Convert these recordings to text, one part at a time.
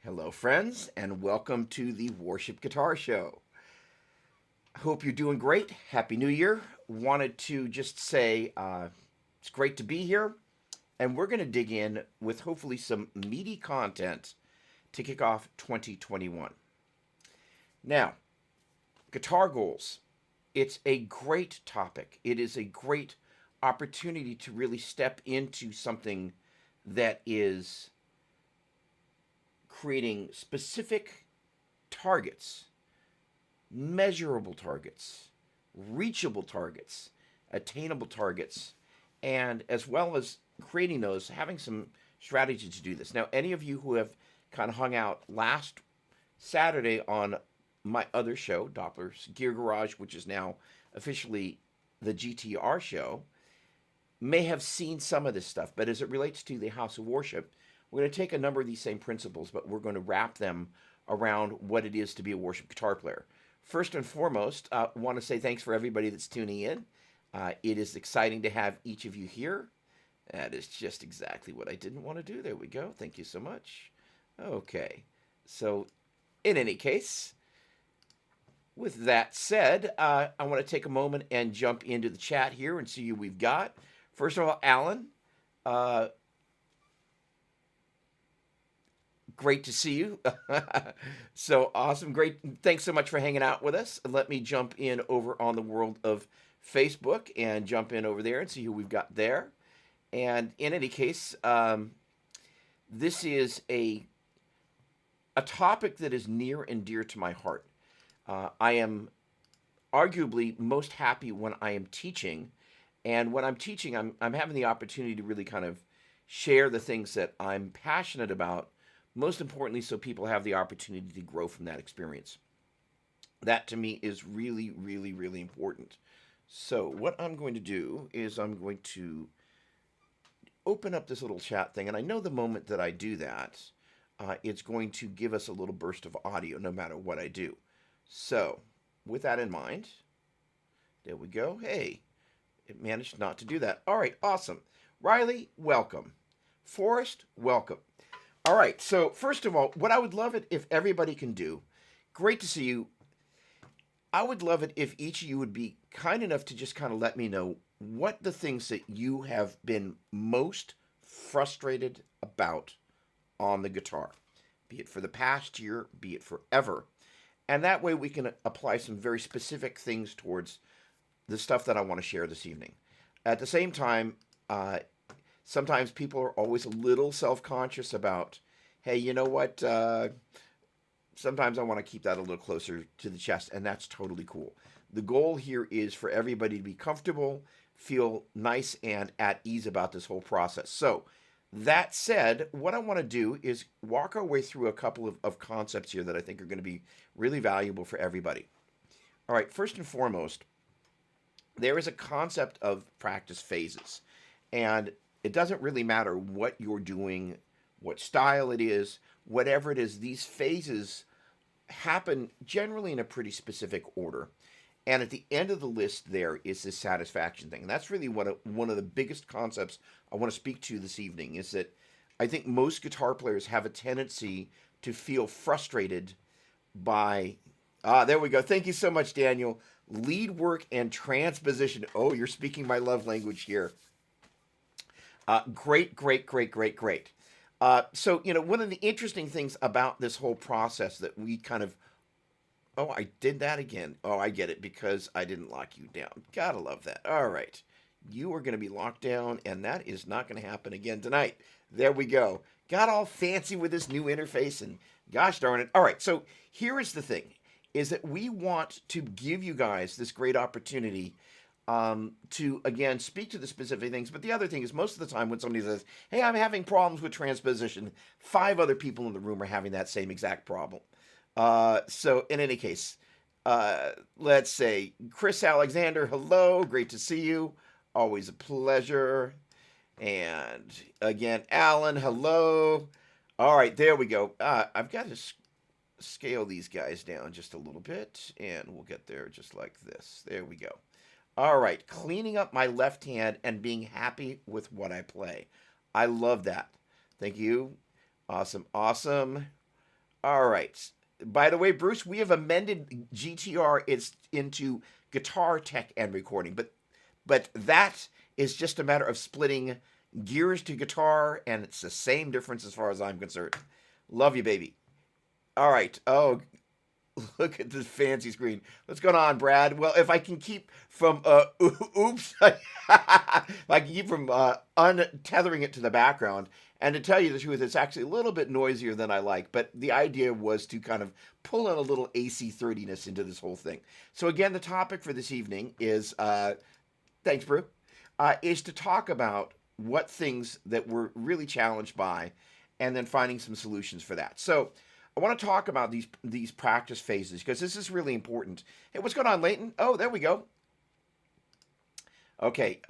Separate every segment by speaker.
Speaker 1: Hello, friends, and welcome to the Worship Guitar Show. Hope you're doing great. Happy New Year. Wanted to just say it's great to be here, and we're going to dig in with hopefully some meaty content to kick off 2021. Now, guitar goals. It's a great topic. It is a great opportunity to really step into something that is creating specific targets, measurable targets, reachable targets, attainable targets, and as well as creating those, having some strategy to do this. Now, any of you who have kind of hung out last Saturday on my other show, Doppler's Gear Garage, which is now officially the GTR show, may have seen some of this stuff. But as it relates to the House of Worship, we're going to take a number of these same principles, but we're going to wrap them around what it is to be a worship guitar player. First and foremost, I want to say thanks for everybody that's tuning in. It is exciting to have each of you here. That is just exactly what I didn't want to do. There we go. Thank you so much. Okay. So, in any case, with that said, I want to take a moment and jump into the chat here and see who we've got. First of all, Alan. Great to see you. So awesome. Great. Thanks so much for hanging out with us. Let me jump in over on the world of Facebook and jump in over there and see who we've got there. And in any case, this is a topic that is near and dear to my heart. I am arguably most happy when I am teaching. And when I'm teaching, I'm having the opportunity to really kind of share the things that I'm passionate about, most importantly, so people have the opportunity to grow from that experience. That to me is really, really, really important. So what I'm going to do is I'm going to open up this little chat thing. And I know the moment that I do that, it's going to give us a little burst of audio no matter what I do. So with that in mind, there we go. Hey, it managed not to do that. All right, awesome. Riley, welcome. Forrest, welcome. All right, so first of all, what I would love it if everybody can do, great to see you. I would love it if each of you would be kind enough to just kind of let me know what the things that you have been most frustrated about on the guitar, be it for the past year, be it forever. And that way we can apply some very specific things towards the stuff that I want to share this evening. At the same time, sometimes people are always a little self-conscious about, hey, you know what? Sometimes I want to keep that a little closer to the chest, and that's totally cool. The goal here is for everybody to be comfortable, feel nice and at ease about this whole process. So that said, what I want to do is walk our way through a couple of concepts here that I think are going to be really valuable for everybody. All right, first and foremost, there is a concept of practice phases. And it doesn't really matter what you're doing, what style it is, whatever it is, these phases happen generally in a pretty specific order. And at the end of the list there is this satisfaction thing. And that's really one of the biggest concepts I want to speak to this evening, is that I think most guitar players have a tendency to feel frustrated by, there we go. Thank you so much, Daniel. Lead work and transposition. Oh, you're speaking my love language here. Great. So, one of the interesting things about this whole process that we kind of, oh, I did that again. Oh, I get it, because I didn't lock you down. Gotta love that. All right. You are going to be locked down, and that is not going to happen again tonight. There we go. Got all fancy with this new interface, and gosh darn it. All right, so here is the thing, is that we want to give you guys this great opportunity to, again, speak to the specific things. But the other thing is, most of the time when somebody says, hey, I'm having problems with transposition, 5 other people in the room are having that same exact problem. So in any case, let's say Chris Alexander, hello, great to see you. Always a pleasure. And again, Alan, hello. All right, there we go. I've got to scale these guys down just a little bit, and we'll get there just like this. There we go. All right, cleaning up my left hand and being happy with what I play. I love that. Thank you. Awesome. All right. By the way, Bruce, we have amended GTR into guitar tech and recording, but that is just a matter of splitting gears to guitar, and it's the same difference as far as I'm concerned. Love you, baby. All right. Oh, look at this fancy screen. What's going on, Brad? Well, if I can keep from oops, if I can keep from untethering it to the background, and to tell you the truth, it's actually a little bit noisier than I like. But the idea was to kind of pull in a little AC30ness into this whole thing. So again, the topic for this evening is thanks, Brew, is to talk about what things that we're really challenged by, and then finding some solutions for that. So I want to talk about these practice phases because this is really important. Hey, what's going on, Leighton? Oh, there we go. Okay,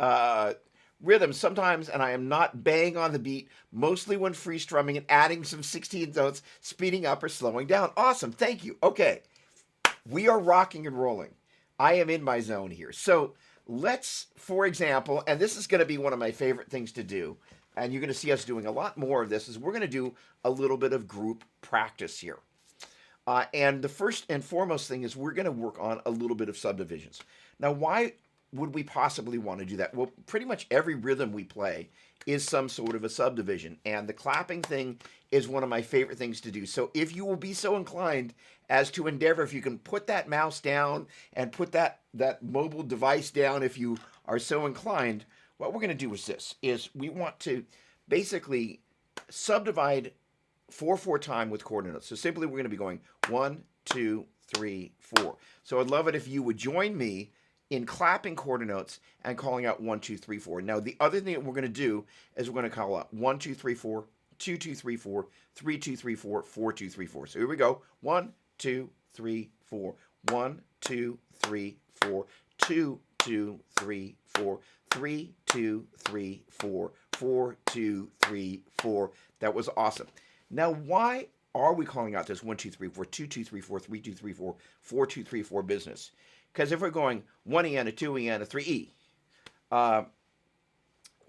Speaker 1: rhythm sometimes, and I am not bang on the beat, mostly when free strumming and adding some 16th notes, speeding up or slowing down. Awesome, thank you. Okay, we are rocking and rolling. I am in my zone here. So let's, for example, and this is going to be one of my favorite things to do, and you're going to see us doing a lot more of this, is we're going to do a little bit of group practice here. And the first and foremost thing is we're going to work on a little bit of subdivisions. Now, why would we possibly want to do that? Well, pretty much every rhythm we play is some sort of a subdivision, and the clapping thing is one of my favorite things to do. So if you will be so inclined as to endeavor, if you can put that mouse down and put that mobile device down, if you are so inclined, what we're going to do is this, is we want to basically subdivide 4/4 time with quarter notes. So simply we're going to be going 1, 2, 3, 4. So I'd love it if you would join me in clapping quarter notes and calling out 1, 2, 3, 4. Now the other thing that we're going to do is we're going to call out 1, 2, 3, 4, 2, 2, 3, 4, 3, 2, 3, 4, 4, 2, 3, 4. So here we go. 1, 2, 3, 4. 1, 2, 3, 4. 2, 2, 3, 4. 3, 2, 3, 4. 4, 2, 3, 4. That was awesome. Now, why are we calling out this 1, 2, 3, 4, 2, 2, 3, 4, 3, 2, 3, 4, 4, 2, 3, 4 business? Because if we're going 1E and a 2E and a 3E,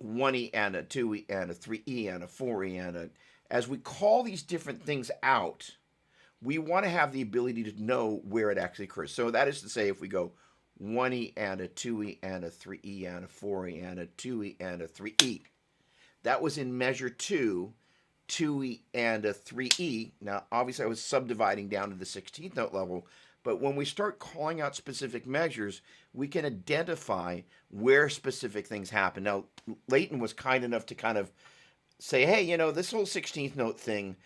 Speaker 1: 1E and a 2E and a 3E and a 4E and a, as we call these different things out, we want to have the ability to know where it actually occurs. So that is to say, if we go 1E and a 2E and a 3E and a 4E and a 2E and a 3E, that was in measure 2, 2E and a 3E. Now, obviously, I was subdividing down to the 16th note level, but when we start calling out specific measures, we can identify where specific things happen. Now, Leighton was kind enough to kind of say, hey, you know, this whole 16th note thing,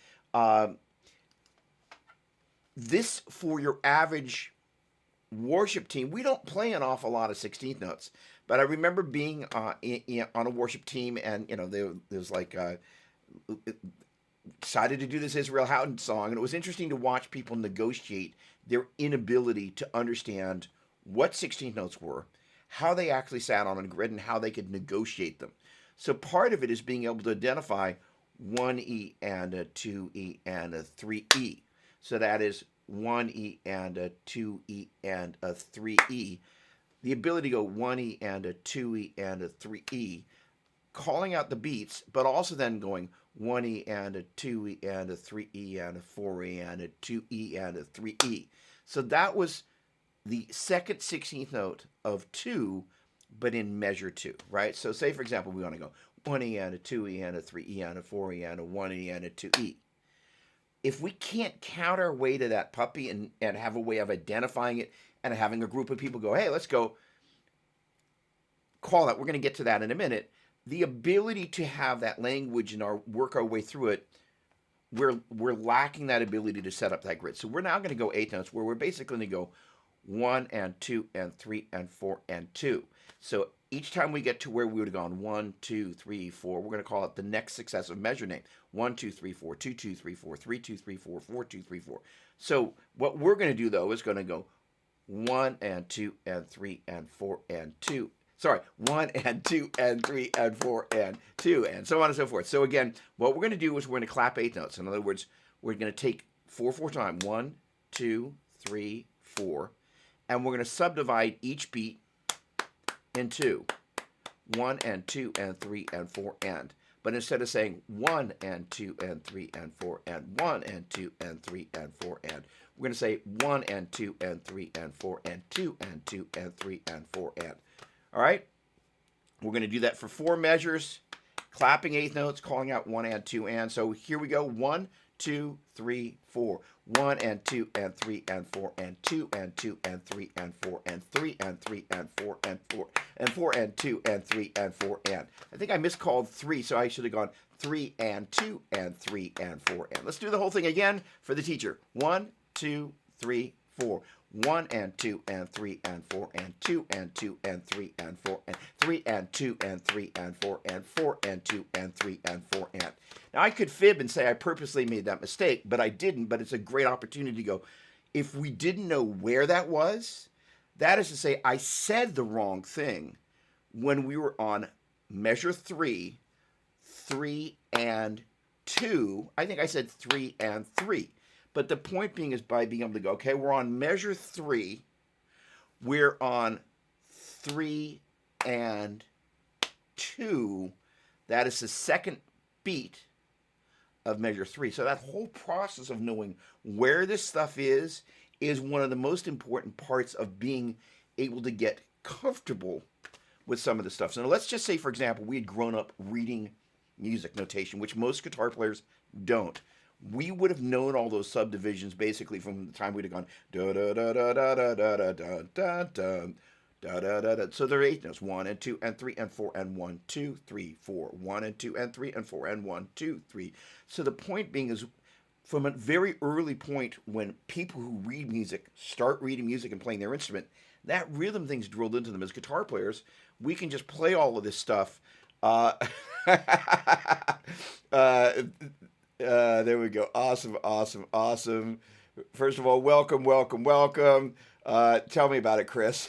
Speaker 1: this for your average worship team, we don't play an awful lot of 16th notes. But I remember being on a worship team, and, you know, there was like... decided to do this Israel Houghton song, and it was interesting to watch people negotiate their inability to understand what 16th notes were, how they actually sat on a grid, and how they could negotiate them. So part of it is being able to identify 1E and a 2E and a 3E. So that is 1E and a 2E and a 3E. The ability to go 1E and a 2E and a 3E, calling out the beats, but also then going 1E and a 2E and a 3E and a 4E and a 2E and a 3E. So that was the second 16th note of 2, but in measure 2, right? So say, for example, we want to go 1E and a 2E and a 3E and a 4E and a 1E and a 2E. If we can't count our way to that puppy and have a way of identifying it and having a group of people go, hey, let's go call that. We're going to get to that in a minute. The ability to have that language and work our way through it, we're lacking that ability to set up that grid. So we're now going to go 8 notes, where we're basically going to go 1 and 2 and 3 and 4 and 2. So each time we get to where we would have gone 1, 2, 3, 4, we're going to call it the next successive measure name. 1, 2, 3, 4, 2, 2, 3, 4, 3, 2, 3, 4, 4, 2, 3, 4. So what we're going to do, though, is going to go 1 and 2 and 3 and 4 and 2. Sorry, 1 and 2 and 3 and 4 and 2, and so on and so forth. So again, what we're going to do is we're going to clap 8 notes. In other words, we're going to take 4/4 time, 1, 2, 3, 4, and we're going to subdivide each beat in 2. 1 and 2 and 3 and 4 and. But instead of saying 1 and 2 and 3 and 4 and 1 and 2 and 3 and 4 and, we're going to say 1 and 2 and 3 and 4 and 2 and 2 and 3 and 4 and. All right? We're going to do that for 4 measures, clapping eighth notes, calling out 1 and 2 and. So here we go. 1, 2, 3, 4. 1 and 2 and 3 and 4 and 2 and 2 and 3 and 4 and 3 and 3 and 4 and 4 and 4 and 2 and 3 and 4 and. I think I miscalled 3, so I should have gone 3 and 2 and 3 and 4 and. Let's do the whole thing again for the teacher. 1, 2, 3, 4. 1 and 2 and 3 and 4 and 2 and 2 and 3 and 4 and 3 and 2 and 3 and 4 and 4 and 2 and 3 and 4 and. Now I could fib and say I purposely made that mistake, but I didn't. But it's a great opportunity to go, if we didn't know where that was, that is to say I said the wrong thing when we were on measure 3, 3 and 2. I think I said 3 and 3. But the point being is by being able to go, okay, we're on measure 3. We're on 3 and 2. That is the second beat of measure 3. So that whole process of knowing where this stuff is one of the most important parts of being able to get comfortable with some of the stuff. So now let's just say, for example, we had grown up reading music notation, which most guitar players don't. We would have known all those subdivisions basically from the time we'd have gone da da da da da da da da da da da da da da da. So there are 8 notes: 1 and 2 and 3 and 4 and 1, 2, 3, 4. 1 and 2 and 3 and 4 and 1, 2, 3. So the point being is, from a very early point when people who read music start reading music and playing their instrument, that rhythm thing's drilled into them. As guitar players, we can just play all of this stuff. There we go. Awesome, awesome, awesome. First of all, welcome, welcome, welcome. Tell me about it, Chris.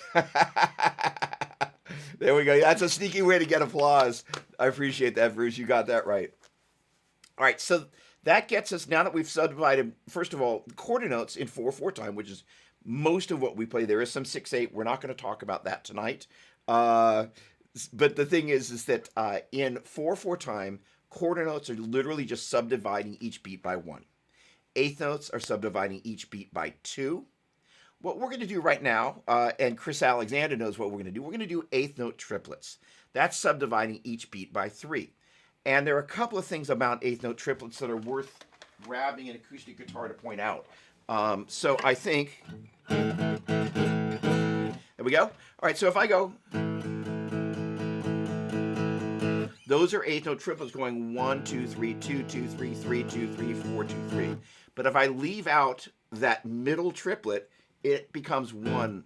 Speaker 1: There we go. That's a sneaky way to get applause. I appreciate that, Bruce. You got that right. All right, so that gets us, now that we've subdivided, first of all, quarter notes in 4/4 time, which is most of what we play. There is some 6/8. We're not going to talk about that tonight. But the thing is that in 4/4 time, quarter notes are literally just subdividing each beat by 1. Eighth notes are subdividing each beat by 2. What we're going to do right now, and Chris Alexander knows what we're going to do, we're going to do eighth note triplets. That's subdividing each beat by 3. And there are a couple of things about eighth note triplets that are worth grabbing an acoustic guitar to point out. So I think, there we go. All right, so if I go, those are eighth note triplets going 1, 2, 3, 2, 2, 3, 3, 2, 3, 4, 2, 3. But if I leave out that middle triplet, it becomes 1.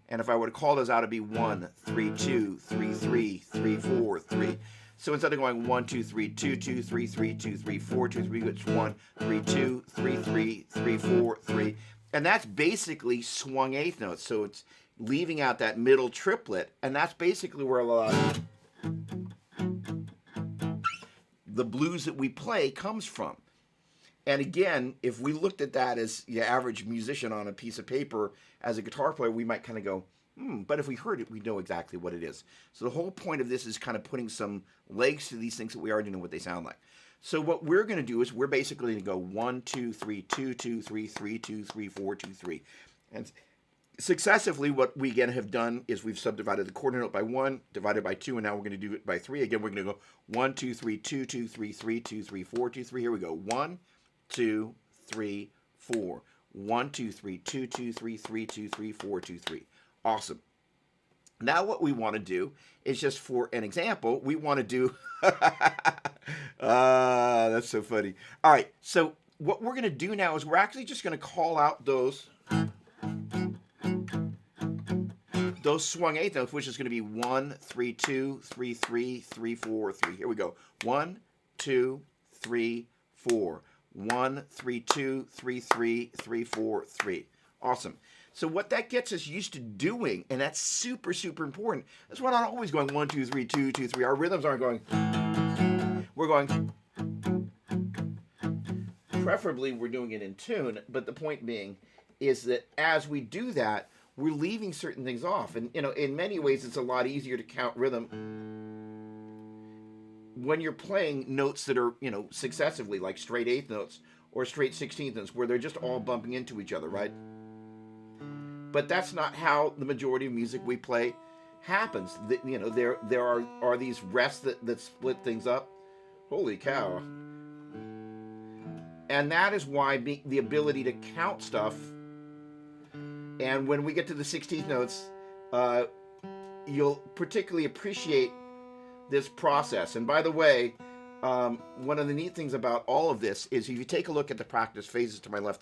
Speaker 1: And if I were to call those out, it'd be 1, 3, 2, 3, 3, 3, 4, 3. So instead of going 1, 2, 3, 2, 2, 3, 3, 2, 3, 4, 2, 3, it's 1, 3, 2, 3, 3, 3, 4, 3. And that's basically swung eighth notes. So it's leaving out that middle triplet, and that's basically where a lot of the blues that we play comes from. And again, if we looked at that as the average musician on a piece of paper as a guitar player, we might kind of go, but if we heard it, we know exactly what it is. So the whole point of this is kind of putting some legs to these things that we already know what they sound like. So what we're going to do is we're basically going to go 1, 2, 3, 2, 2, 3, 3, 2, 3, 4, 2, 3. And successively, what we again have done is we've subdivided the quarter note by 1, divided by 2, and now we're going to do it by 3. Again, we're going to go 1, 2, 3, 2, 2, 3, 3, 2, 3, 4, 2, 3. Here we go. 1, 2, 3, 4. 1, 2, 3, 2, 2, 3, 3, 2, 3, 4, 2, 3. Awesome. Now what we want to do is just for an example, we want to do, that's so funny. All right, so what we're going to do now is we're actually just going to call out those swung eighth notes, which is going to be 1, 3, 2, 3, 3, 3, 4, 3. Here we go. 1, 2, 3, 4. 1, 3, 2, 3, 3, 3, 4, 3. Awesome. So what that gets us used to doing, and that's super, super important, is we're not always going 1, 2, 3, 2, 2, 3. Our rhythms aren't going. We're going. Preferably, we're doing it in tune, but the point being is that as we do that, we're leaving certain things off. And, you know, in many ways, it's a lot easier to count rhythm when you're playing notes that are, successively, like straight eighth notes or straight 16th notes, where they're just all bumping into each other, right? But that's not how the majority of music we play happens. There are these rests that split things up. Holy cow. And that is why the ability to count stuff, and when we get to the 16th notes, you'll particularly appreciate this process. And by the way, one of the neat things about all of this is if you take a look at the practice phases to my left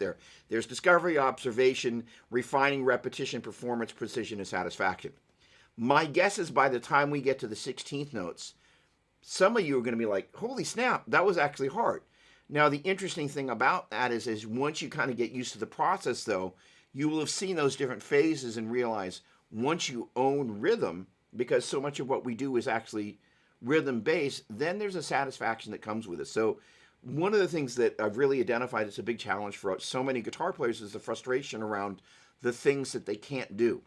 Speaker 1: there's discovery, observation, refining, repetition, performance, precision, and satisfaction. My guess is by the time we get to the 16th notes, some of you are going to be like, holy snap, that was actually hard. Now, the interesting thing about that is once you kind of get used to the process, though, you will have seen those different phases and realize once you own rhythm, because so much of what we do is actually rhythm-based, then there's a satisfaction that comes with it. So one of the things that I've really identified as a big challenge for so many guitar players is the frustration around the things that they can't do.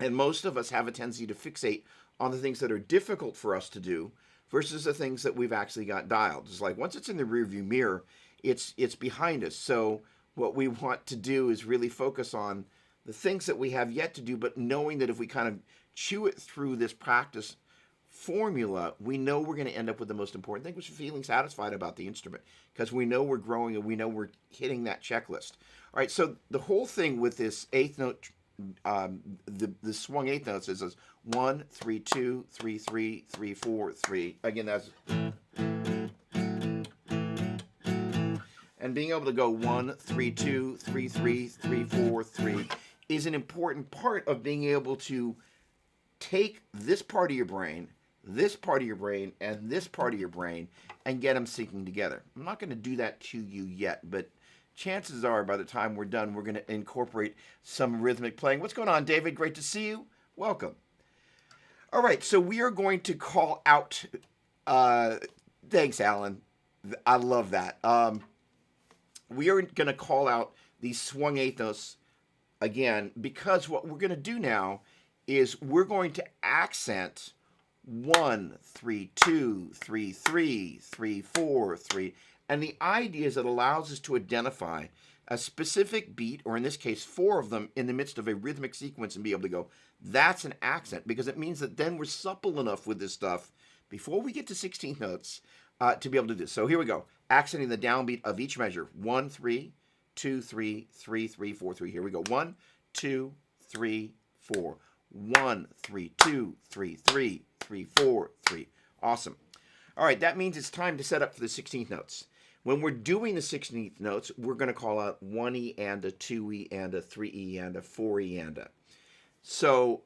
Speaker 1: And most of us have a tendency to fixate on the things that are difficult for us to do versus the things that we've actually got dialed. It's like once it's in the rearview mirror, it's behind us. So what we want to do is really focus on the things that we have yet to do, but knowing that if we kind of chew it through this practice formula, we know we're going to end up with the most important thing, which is feeling satisfied about the instrument, because we know we're growing and we know we're hitting that checklist. All right, so the whole thing with this eighth note, the swung eighth notes is 1, 3, 2, 3, 3, 3, 4, 3. Again, that's, and being able to go 1, 3, 2, 3, 3, 3, 4, 3 is an important part of being able to take this part of your brain, this part of your brain, and this part of your brain, and get them syncing together. I'm not going to do that to you yet, but chances are by the time we're done, we're going to incorporate some rhythmic playing. What's going on, David? Great to see you. Welcome. All right, so we are going to call out, thanks, Alan. I love that. We are going to call out these swung eighth notes again, because what we're going to do now is we're going to accent 1, 3, 2, 3, 3, 3, 4, 3. And the idea is it allows us to identify a specific beat, or in this case, 4 of them in the midst of a rhythmic sequence and be able to go, that's an accent, because it means that then we're supple enough with this stuff before we get to 16th notes to be able to do this. So here we go. Accenting the downbeat of each measure. 1, 3, 2, 3, 3, 3, 4, 3. Here we go. 1, 2, 3, 4. 1, 3, 2, 3, 3, 3, 4, 3. Awesome. All right, that means it's time to set up for the 16th notes. When we're doing the 16th notes, we're going to call out 1E and a 2E and a 3E and a 4E and a. So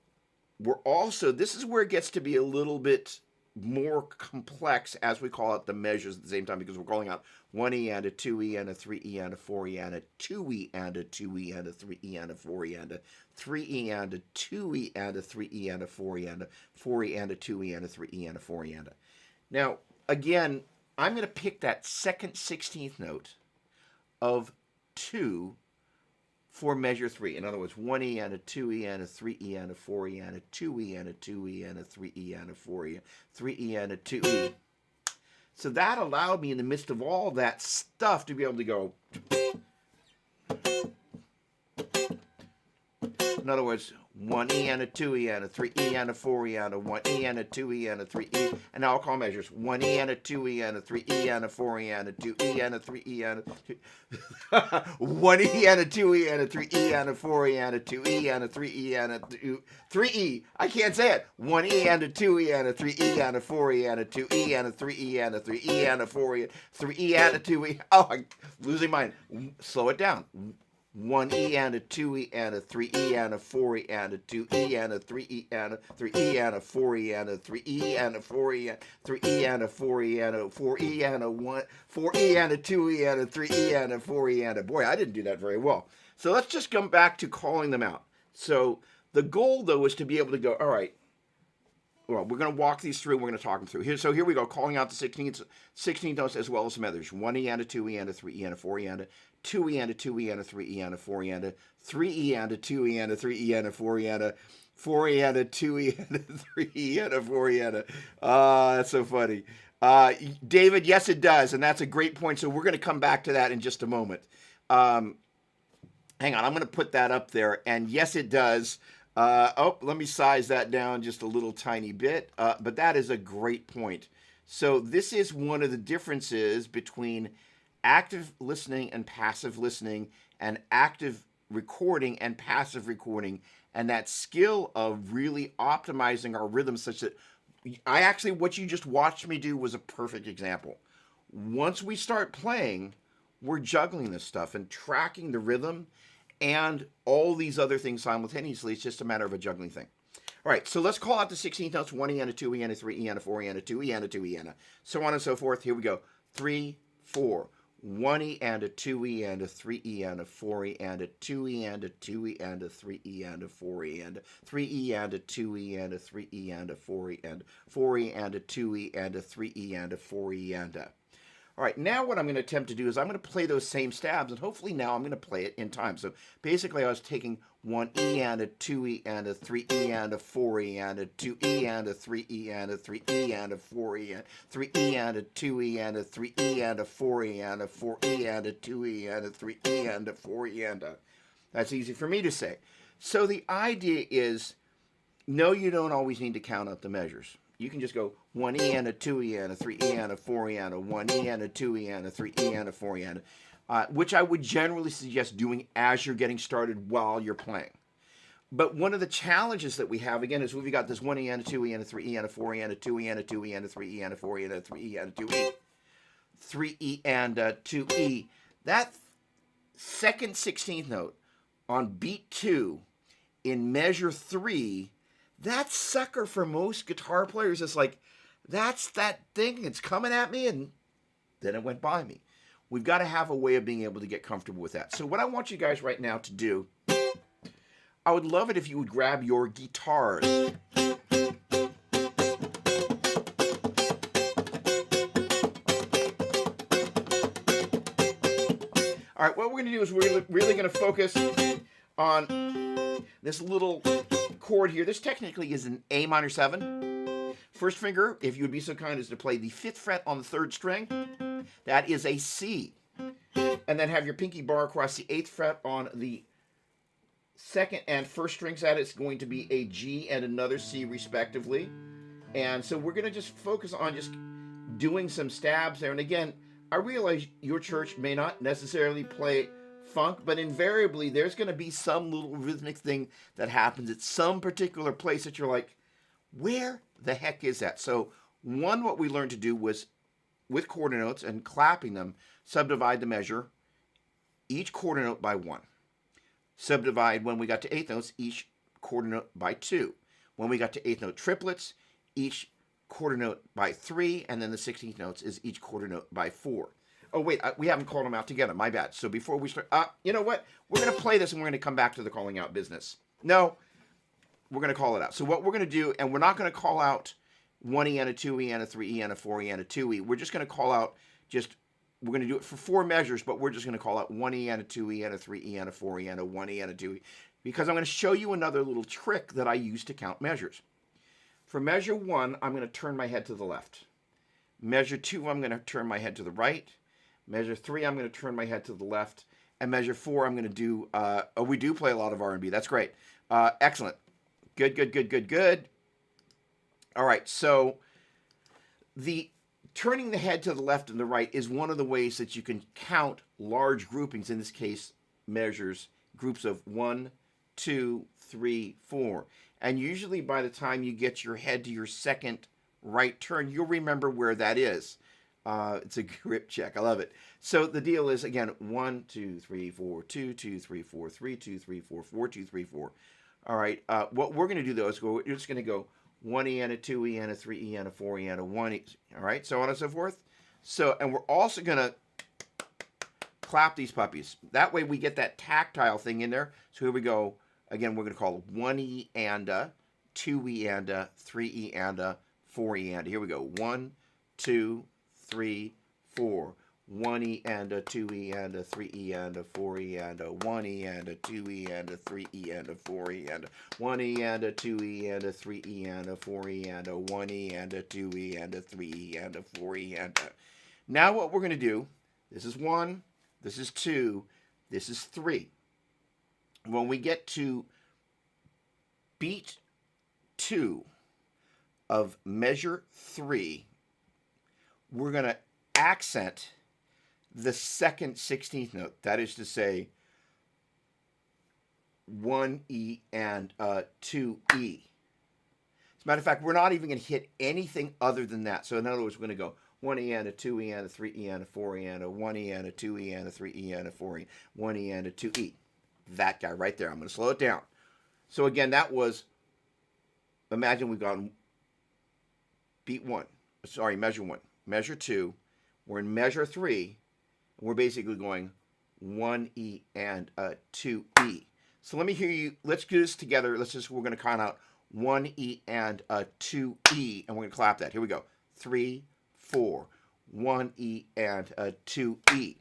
Speaker 1: we're also, this is where it gets to be a little bit more complex as we call out the measures at the same time, because we're calling out 1E and a 2E and a 3E and a 4E and a 2E and a 2E and a 3E and a 4E and a 3E and a 2E and a 3E and a 4E and a 4E and a 2E and a 3E and a 4E and a. Now, again, I'm going to pick that second 16th note of 2 for measure 3. In other words, 1E and a 2E and a 3E and a 4E and a 2E and a 2E and a 3E and a 4E, 3E and a 2E. So that allowed me in the midst of all that stuff to be able to go. In other words, 1E and a 2E and a 3E and a 4E and a 1E and a 2E and a 3E. And now I'll call measures. 1E and a 2E and a 3E and a 4E and a 2E and a 3E and a 1E and a 2E and a 3E and a 4E and a 2E and a 3E and a 3E. I can't say it. 1E and a 2E and a 3E and a 4E and a 2E and a 3E and a 3E and a 4E, 3E and a 2E. Oh, I'm losing mine. Slow it down. 1E and a 2E and a 3E and a 4E and a 2E and a 3E and a 3E and a 4E and a 3E and a 4E and 3E and a 4E and a 4E and a 1 4E and a 2E and a 3E and a 4E and a. Boy, I didn't do that very well. So let's just come back to calling them out. So the goal though is to be able to go, all right, well, we're going to walk these through. We're going to talk them through. So here we go, calling out the 16th notes as well as some others. 1E and a 2E and a 3E and a 4E and a 2E and a 2E and a 3E and a 4E and a 3E and a 2E and a 3E and a 4E and a 4E and a 2E and a 3E and a 4E and a. That's so funny. David, yes, it does, and that's a great point. So we're going to come back to that in just a moment. Um, Hang on, I'm going to put that up there, and yes, it does. Let me size that down just a little tiny bit. But that is a great point. So this is one of the differences between active listening and passive listening, and active recording and passive recording, and that skill of really optimizing our rhythm such that what you just watched me do was a perfect example. Once we start playing, we're juggling this stuff and tracking the rhythm and all these other things simultaneously. It's just a matter of a juggling thing. All right, so let's call out the 16th notes: 1E and a 2E and a 3E and a 4E and a 2E and a 2E and a so on and so forth. Here we go. 3, 4. 1E and a 2E and a 3E and a 4E and a 2E and a 2E and a 3E and a 4E and a 3E and a 2E and a 3E and a 4E and 4E and a 2E and a 3E and a 4E and a. All right, now what I'm going to attempt to do is I'm going to play those same stabs, and hopefully now I'm going to play it in time. So basically I was taking 1E and a 2E and a 3E and a 4E and a 2E and a 3E and a 3E and a 4E and 3E and a 2E and a 3E and a 4E and a 4E and a 2E and a 3E and a 4E and a. That's easy for me to say. So the idea is, no, you don't always need to count out the measures. You can just go 1E and a 2E and a 3E and a 4E and a 1E and a 2E and a 3E and a 4E and a, which I would generally suggest doing as you're getting started while you're playing. But one of the challenges that we have, again, is we've got this 1E and a 2E and a 3E and a 4E and a 2E and a 2E and a 3E and a 4E and a 3E and a 2E. 3E and a 2E. That second 16th note on beat 2 in measure 3, that sucker for most guitar players is like, that's that thing, it's coming at me, and then it went by me. We've got to have a way of being able to get comfortable with that. So what I want you guys right now to do, I would love it if you would grab your guitars. All right, what we're going to do is we're really going to focus on this little chord here. This technically is an A minor 7. First finger, if you would be so kind as to play the 5th fret on the 3rd string, that is a C. And then have your pinky bar across the 8th fret on the 2nd and 1st strings. That is going to be a G and another C respectively. And so we're going to just focus on just doing some stabs there. And again, I realize your church may not necessarily play funk, but invariably there's going to be some little rhythmic thing that happens at some particular place that you're like, where the heck is that? So what we learned to do was, with quarter notes and clapping them, subdivide the measure, each quarter note by 1. Subdivide, when we got to 8th notes, each quarter note by 2. When we got to 8th note triplets, each quarter note by 3, and then the 16th notes is each quarter note by 4. Oh, wait, we haven't called them out together. My bad. So before we start, you know what? We're going to play this and we're going to come back to the calling out business. No, we're going to call it out. So what we're going to do, and we're not going to call out 1E and a 2E and a 3E and a 4E and a 2E. We're just going to call out we're going to do it for 4 measures, but we're just going to call out 1E and a 2E and a 3E and a 4E and a 1E and a 2E, because I'm going to show you another little trick that I use to count measures. For measure 1, I'm going to turn my head to the left. Measure 2, I'm going to turn my head to the right. Measure 3, I'm going to turn my head to the left. And measure 4, I'm going to do, we do play a lot of R&B. That's great. Excellent. Good. All right, so the turning the head to the left and the right is one of the ways that you can count large groupings, in this case, measures, groups of 1, 2, 3, 4. And usually by the time you get your head to your second right turn, you'll remember where that is. It's a grip check. I love it. So the deal is, again, 1, 2, 3, 4, 2, 2, 3, 4, 3, 2, 3, 4, 4, 2, 3, 4. All right. What we're going to do, though, is we're just going to go 1E and a 2E and a 3E and a 4E and a 1E. All right. So on and so forth. So, and we're also going to clap these puppies. That way we get that tactile thing in there. So here we go. Again, we're going to call 1E and a, 2E and a, 3E and a, 4E and a. Here we go. 1, 2, 3, 4. 1E and a 2E and a 3E and a 4E and a 1E and a 2E and a 3E and a 4E and a 1E and a 2E and a 3E and a 4E and a 1E and a 2E and a 3E and a 4E and a... Now what we're going to do, this is 1, this is 2, this is 3. When we get to beat 2 of measure 3, we're going to accent the second 16th note. That is to say, 1E and 2E. As a matter of fact, we're not even going to hit anything other than that. So in other words, we're going to go 1E and a 2E and a 3E and a 4E and a 1E and a 2E and a 3E and a 4E, 1E and a 2E. That guy right there. I'm going to slow it down. So again, that was, imagine we've gone beat 1. Sorry, measure 1. Measure 2. We're in measure 3. We're basically going 1E and a 2E. So let me hear you. Let's do this together. We're going to count out 1E and a 2E, and we're going to clap that. Here we go. 3, 4, 1E and a 2E.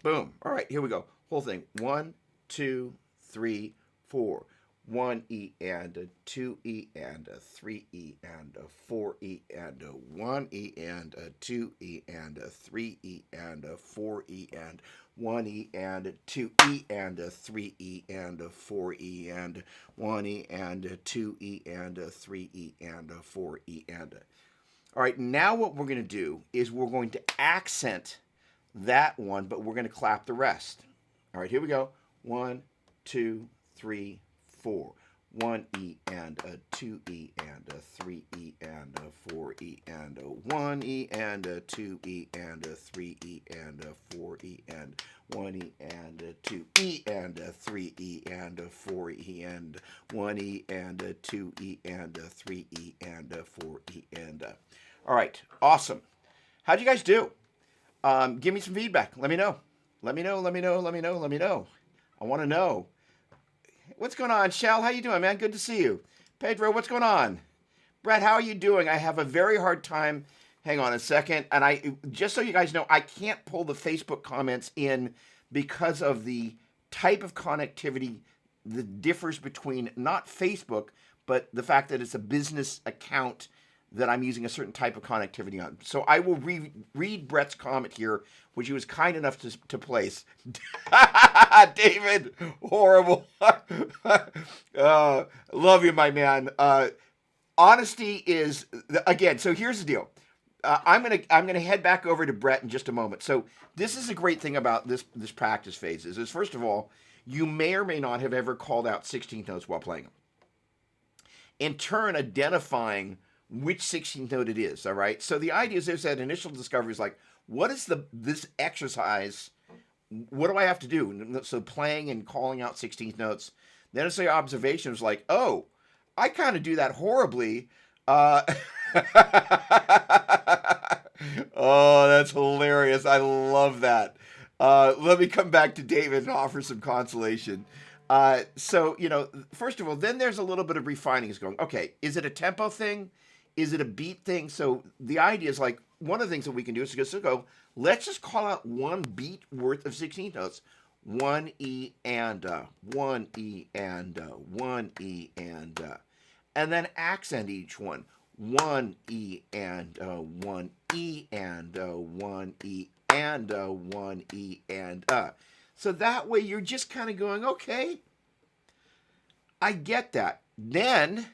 Speaker 1: Boom. All right, here we go. Whole thing. 1, 2, 3, 4. 1E and a 2E and a 3E and a 4E and a 1E and a 2E and a 3E and a 4E and 1E and a 2E and a 3E and a 4E and 1E and a 2E and a 3E and a 4E and a... All right, now what we're going to do is we're going to accent that one, but we're going to clap the rest. All right, here we go. 1, 2, 3, 4. 1E and a 2E and a 3E and a 4E and a 1E and a 2E and a 3E and a 4E and 1E and a 2E and a 3E and a 4E and 1E and a 2E and a 3E and a 4E and a... All right, awesome. How'd you guys do? Give me some feedback. Let me know. Let me know. I want to know. What's going on, Shell? How you doing, man? Good to see you. Pedro, what's going on? Brett, how are you doing? I have a very hard time. Hang on a second. And I just so you guys know, I can't pull the Facebook comments in because of the type of connectivity that differs between not Facebook, but the fact that it's a business account that I'm using a certain type of connectivity on. So I will read Brett's comment here, which he was kind enough to place. David, horrible. Love you, my man. Honesty is, again, so here's the deal. I'm gonna head back over to Brett in just a moment. So this is a great thing about this practice phase is first of all, you may or may not have ever called out 16th notes while playing them. In turn, identifying which 16th note it is, all right? So the idea is there's that initial discovery is like, what is this exercise, what do I have to do? So playing and calling out 16th notes. Then it's the observation is like, oh, I kind of do that horribly. Oh, that's hilarious. I love that. Let me come back to David and offer some consolation. So, first of all, then there's a little bit of refining is going, okay, is it a tempo thing? Is it a beat thing? So the idea is like, one of the things that we can do is just go, let's just call out one beat worth of 16th notes. 1E and 1E and 1E and then accent each one. 1E and 1E and 1E and 1E and So that way you're just kind of going, okay, I get that. Then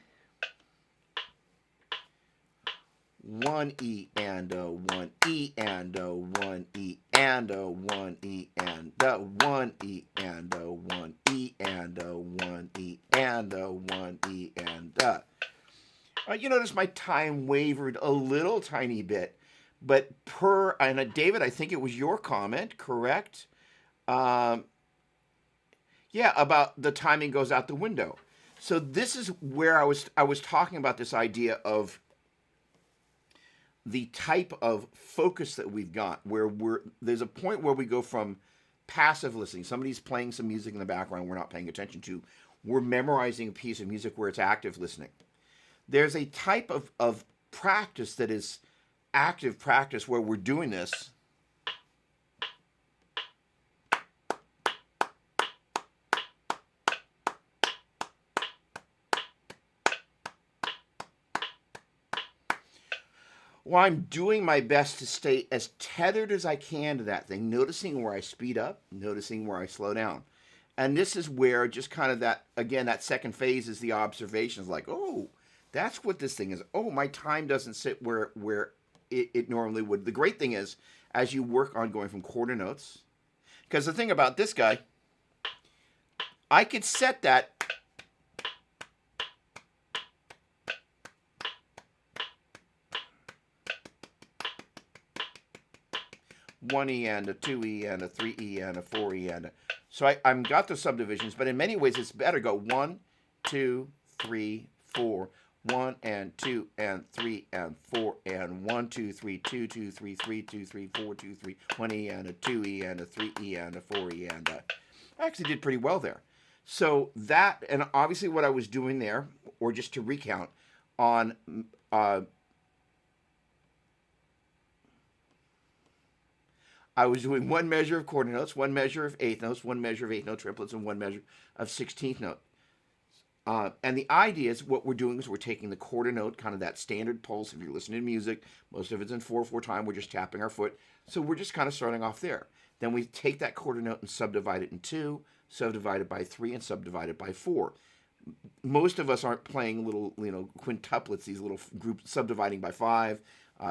Speaker 1: 1E and 1E and 1E and 1E and 1E and 1E and 1E and 1E and you notice my time wavered a little tiny bit, but and David, I think it was your comment, correct? Yeah, about the timing goes out the window. So this is where I was talking about this idea of the type of focus that we've got, where there's a point where we go from passive listening. Somebody's playing some music in the background we're not paying attention to. We're memorizing a piece of music where it's active listening. There's a type of practice that is active practice where we're doing this Well, I'm doing my best to stay as tethered as I can to that thing, noticing where I speed up, noticing where I slow down. And this is where just kind of that, again, that second phase is the observations like, oh, that's what this thing is. Oh, my time doesn't sit where it normally would. The great thing is, as you work on going from quarter notes, because the thing about this guy, I could set that one E and a 2E and a 3E and a 4E and a, so I'm got the subdivisions, but in many ways it's better go 1, 2, 3, 4, 1 and 2 and 3 and 4 and 1, 2, 3, 2, 2, 3, 3, 2, 3, 4, 2, 3, 1E and a 2E and a 3E and a 4E and a, I actually did pretty well there. So that, and obviously what I was doing there, or just to recount, on I was doing one measure of quarter notes, one measure of eighth notes, one measure of eighth note triplets, and one measure of 16th note. And the idea is what we're doing is we're taking the quarter note, kind of that standard pulse. If you're listening to music, most of it's in 4/4 time. We're just tapping our foot. So we're just kind of starting off there. Then we take that quarter note and subdivide it in 2, subdivide it by 3, and subdivide it by 4. Most of us aren't playing little, quintuplets, these little groups subdividing by 5.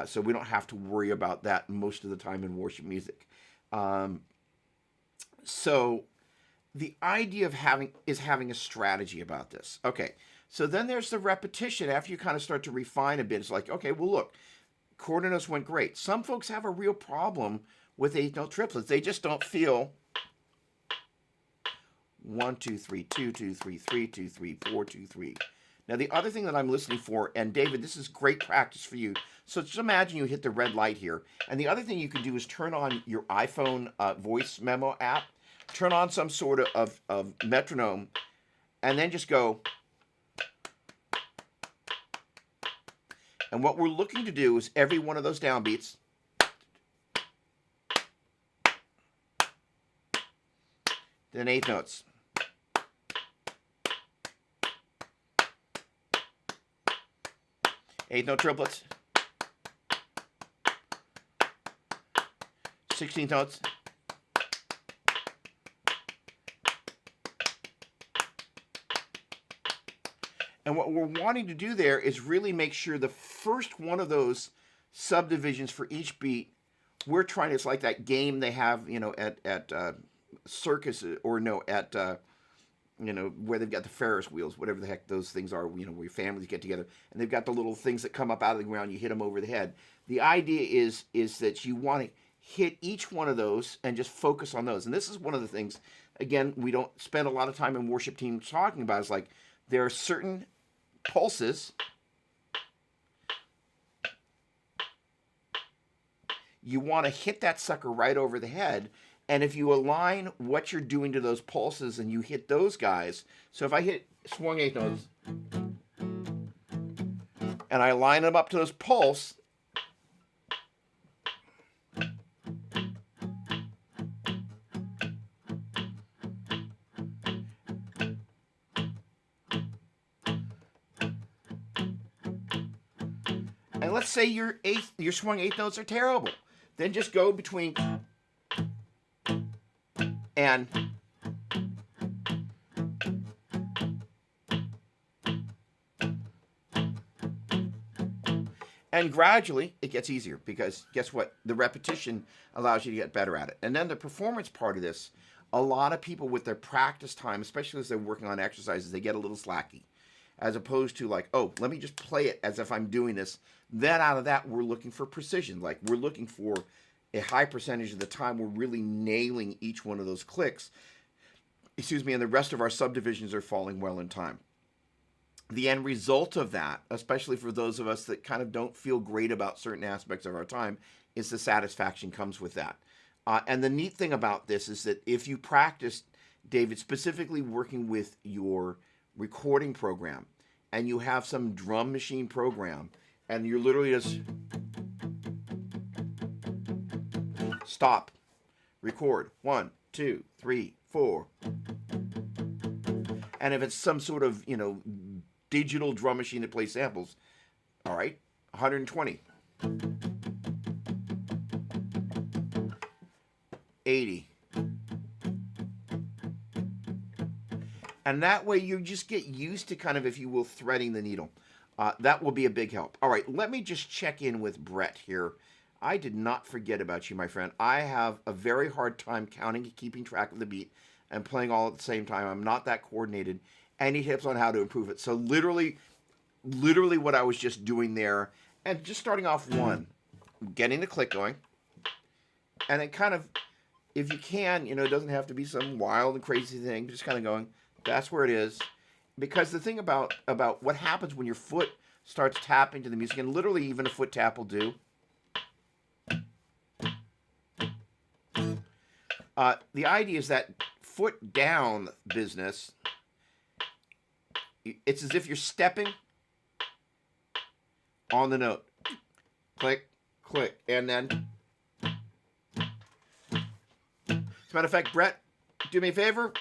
Speaker 1: So we don't have to worry about that most of the time in worship music. So the idea of having a strategy about this. Okay, so then there's the repetition. After you kind of start to refine a bit, it's like, okay, well, look, quarter notes went great. Some folks have a real problem with eighth note triplets. They just don't feel 1, 2, 3, 2, 2, 3, 3, 2, 3, 4, 2, 3. Now, the other thing that I'm listening for, and David, this is great practice for you. So just imagine you hit the red light here. And the other thing you can do is turn on your iPhone voice memo app, turn on some sort of metronome, and then just go. And what we're looking to do is every one of those downbeats, then eighth notes. Eighth note triplets, 16th notes, and what we're wanting to do there is really make sure the first one of those subdivisions for each beat, we're trying to, it's like that game they have, at circus, or no, at where they've got the Ferris wheels, whatever the heck those things are, where your families get together, and they've got the little things that come up out of the ground, you hit them over the head. The idea is that you want to hit each one of those and just focus on those. And this is one of the things, again, we don't spend a lot of time in worship teams talking about, is like, there are certain pulses you want to hit that sucker right over the head. And if you align what you're doing to those pulses and you hit those guys, so if I hit swung eighth notes and I line them up to those pulse, and let's say your swung eighth notes are terrible, then just go between and gradually it gets easier, because guess what? The repetition allows you to get better at it. And then the performance part of this, a lot of people with their practice time, especially as they're working on exercises, they get a little slacky, as opposed to like, oh, let me just play it as if I'm doing this. Then out of that, we're looking for precision. Like, we're looking for a high percentage of the time we're really nailing each one of those clicks. And the rest of our subdivisions are falling well in time. The end result of that, especially for those of us that kind of don't feel great about certain aspects of our time, is the satisfaction comes with that. And the neat thing about this is that if you practice, David, specifically working with your recording program, and you have some drum machine program, and you're literally just stop, record, 1, 2, 3, 4. And if it's some sort of, digital drum machine that plays samples, all right, 120. 80. And that way you just get used to kind of, if you will, threading the needle. That will be a big help. All right, let me just check in with Brett here. I did not forget about you, my friend. I have a very hard time counting and keeping track of the beat and playing all at the same time. I'm not that coordinated. Any tips on how to improve it? So literally what I was just doing there, and just starting off one, getting the click going, and then kind of, if you can, it doesn't have to be some wild and crazy thing, just kind of going, that's where it is. Because the thing about what happens when your foot starts tapping to the music, and literally even a foot tap will do. The idea is that foot down business, it's as if you're stepping on the note. Click, click, and then. As a matter of fact, Brett, do me a favor,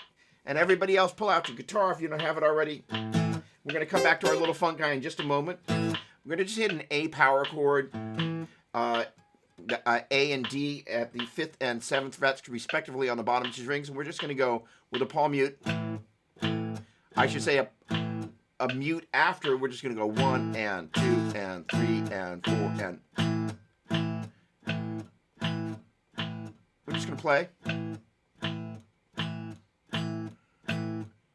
Speaker 1: and everybody else, pull out your guitar if you don't have it already. We're going to come back to our little funk guy in just a moment. We're going to just hit an A power chord, A and D at the 5th and 7th frets, respectively, on the bottom strings, and we're just going to go with a palm mute. I should say a mute after. We're just going to go 1 and 2 and 3 and 4 and. We're just going to play.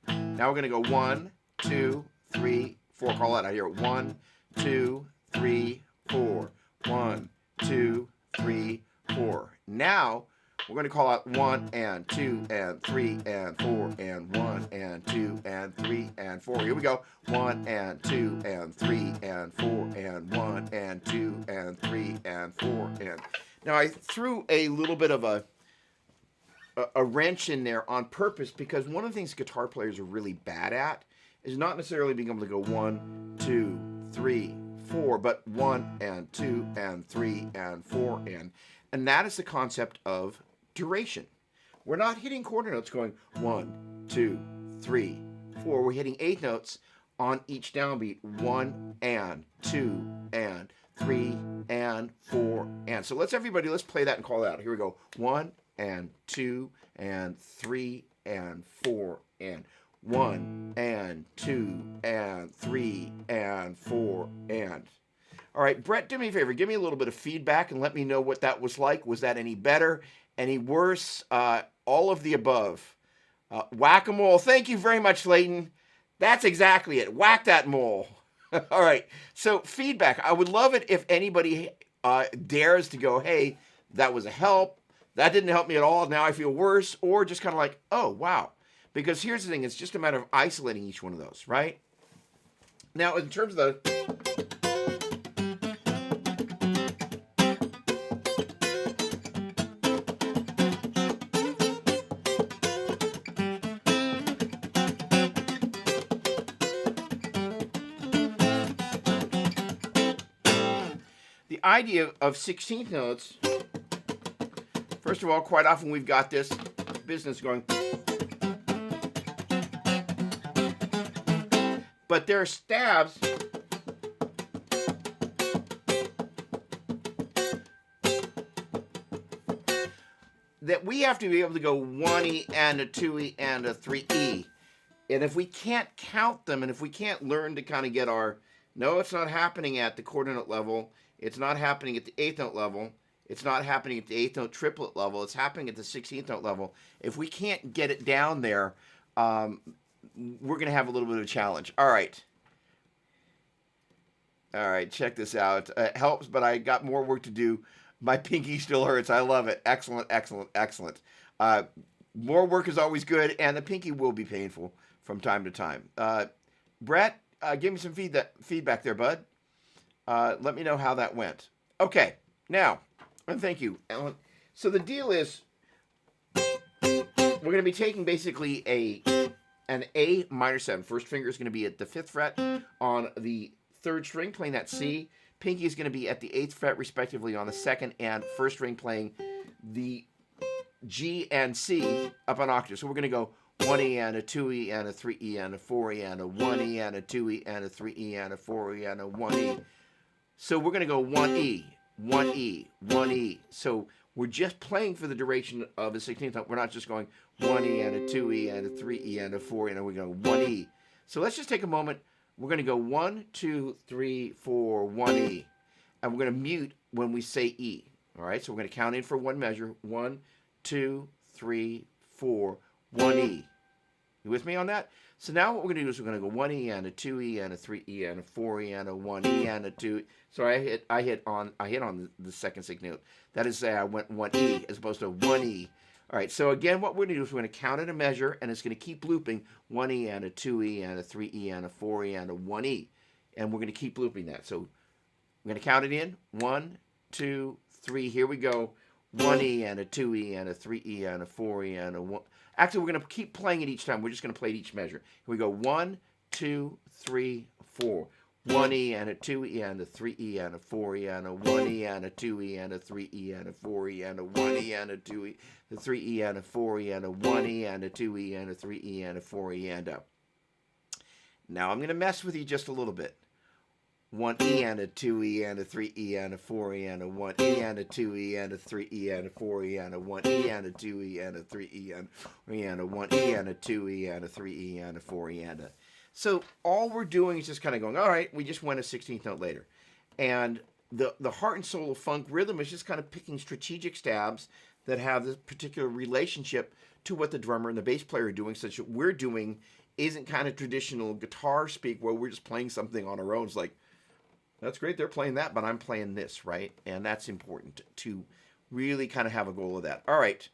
Speaker 1: Now we're going to go 1, 2, 3, 4. Call that out here. 1, 2, 3, 4. 1, 2, 3, 4. Now we're going to call out 1 and 2 and 3 and 4 and 1 and 2 and 3 and 4. Here we go. 1 and 2 and 3 and 4 and 1 and 2 and 3 and 4 and. Now I threw a little bit of a wrench in there on purpose, because one of the things guitar players are really bad at is not necessarily being able to go 1, 2, 3, 4, but 1 and 2 and 3 and 4 and that is the concept of duration. We're not hitting quarter notes going 1, 2, 3, 4. We're hitting 8 notes on each downbeat. 1 and 2 and 3 and 4 and. So let's play that and call it out. Here we go. 1 and 2 and 3 and 4 and 1 and 2 and 3 and 4 and. All right, Brett, do me a favor. Give me a little bit of feedback and let me know what that was like. Was that any better, any worse? All of the above. Whack-a-mole. Thank you very much, Leighton. That's exactly it. Whack that mole. All right, so feedback. I would love it if anybody dares to go, hey, that was a help. That didn't help me at all. Now I feel worse. Or just kind of like, oh, wow. Because here's the thing. It's just a matter of isolating each one of those, right? Now, in terms of the idea of 16th notes, first of all, quite often we've got this business going. But there are stabs that we have to be able to go 1E and a 2E and a 3E. And if we can't count them, and if we can't learn to kind of get our, no, it's not happening at the quarter note level, it's not happening at the 8th note level, it's not happening at the 8th note triplet level, it's happening at the 16th note level. If we can't get it down there, we're going to have a little bit of a challenge. All right, check this out. It helps, but I got more work to do. My pinky still hurts. I love it. Excellent, excellent, excellent. More work is always good, and the pinky will be painful from time to time. Brett, give me some feedback there, bud. Let me know how that went. Okay, now, and thank you, Alan. So the deal is, we're going to be taking basically an A minor 7. First finger is going to be at the 5th fret on the 3rd string, playing that C. Pinky is going to be at the 8th fret, respectively, on the 2nd and 1st string, playing the G and C up an octave. So we're going to go 1E and a 2E and a 3E and a 4E and a 1E and a 2E and a 3E and a 4E and a 1E. So we're going to go 1E, 1E, 1E. So we're just playing for the duration of the 16th note. We're not just going 1E and a 2E and a 3E and a 4E, and we're going 1E. So let's just take a moment. We're going to go 1, 2, 3, 4, 1E. And we're going to mute when we say E. All right, so we're going to count in for one measure. 1, 2, 3, 4, 1E. You with me on that? So now what we're going to do is we're going to go 1E and a 2E and a 3E and a 4E and a 1E and a 2E. So I hit on the second 16th note. That is, I went 1E as opposed to 1E. All right, so again, what we're going to do is we're going to count in a measure, and it's going to keep looping 1E and a 2E and a 3E and a 4E and a 1E. And we're going to keep looping that. So we're going to count it in. 1, 2, 3. Here we go. 1E and a 2E and a 3E and a 4E and a 1. Actually, we're going to keep playing it each time. We're just going to play it each measure. Here we go. 1, 2, 3, 4. 1E and a 2E and a 3E and a 4E and a 1E and a 2E and a 3E and a 4E and a 1E and a 2E, the 3E and a 4E and a 1E and a 2E and a 3E and a 4E and a. Now I'm going to mess with you just a little bit. 1E and a 2E and a 3E and a 4E and a 1E and a 2E and a 3E and a 4E and a 1E and a 2E and a 3E and a 4E and a 1E and a 2E and a 3E and a 4E and a. So all we're doing is just kind of going, all right, we just went a 16th note later. And the heart and soul of funk rhythm is just kind of picking strategic stabs that have this particular relationship to what the drummer and the bass player are doing, such that we're doing isn't kind of traditional guitar speak where we're just playing something on our own. It's like, that's great, they're playing that, but I'm playing this, right? And that's important to really kind of have a goal of that. All right,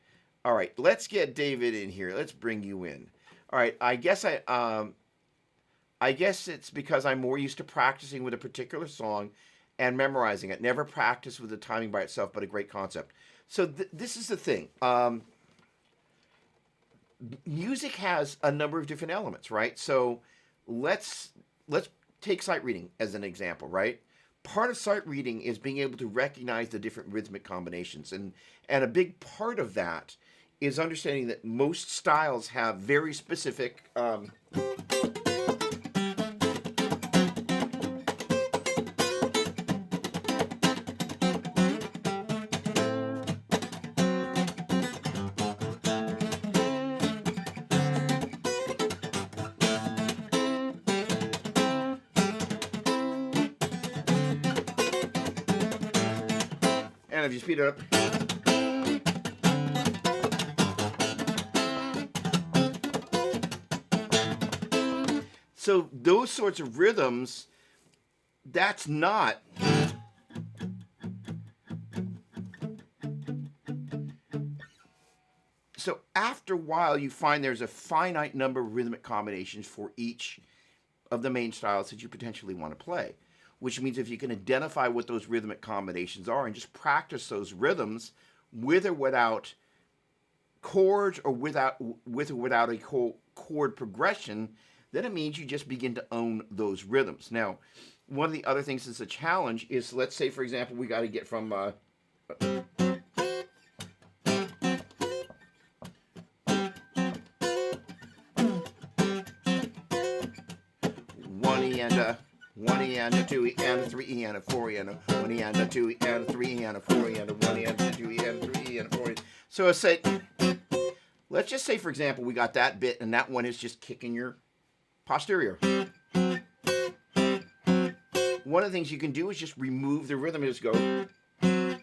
Speaker 1: let's get David in here. Let's bring you in. All right, I guess it's because I'm more used to practicing with a particular song and memorizing it. Never practice with the timing by itself, but a great concept. So this is the thing. Music has a number of different elements, right? So let's take sight reading as an example, right? Part of sight reading is being able to recognize the different rhythmic combinations. And a big part of that is understanding that most styles have very specific and if you speed it up. So those sorts of rhythms, that's not so after a while you find there's a finite number of rhythmic combinations for each of the main styles that you potentially want to play. Which means if you can identify what those rhythmic combinations are and just practice those rhythms with or without chords or with or without a chord progression, then it means you just begin to own those rhythms. Now, one of the other things that's a challenge is, let's say, for example, we got to get from 1E and a 1E and a 2E and a 3E and a 4E and a 1E and a 2E and a 3E and a 4E and a 1E and a 2E and a 3E and a 4E. So let's just say, for example, we got that bit and that one is just kicking your posterior. One of the things you can do is just remove the rhythm and just go. And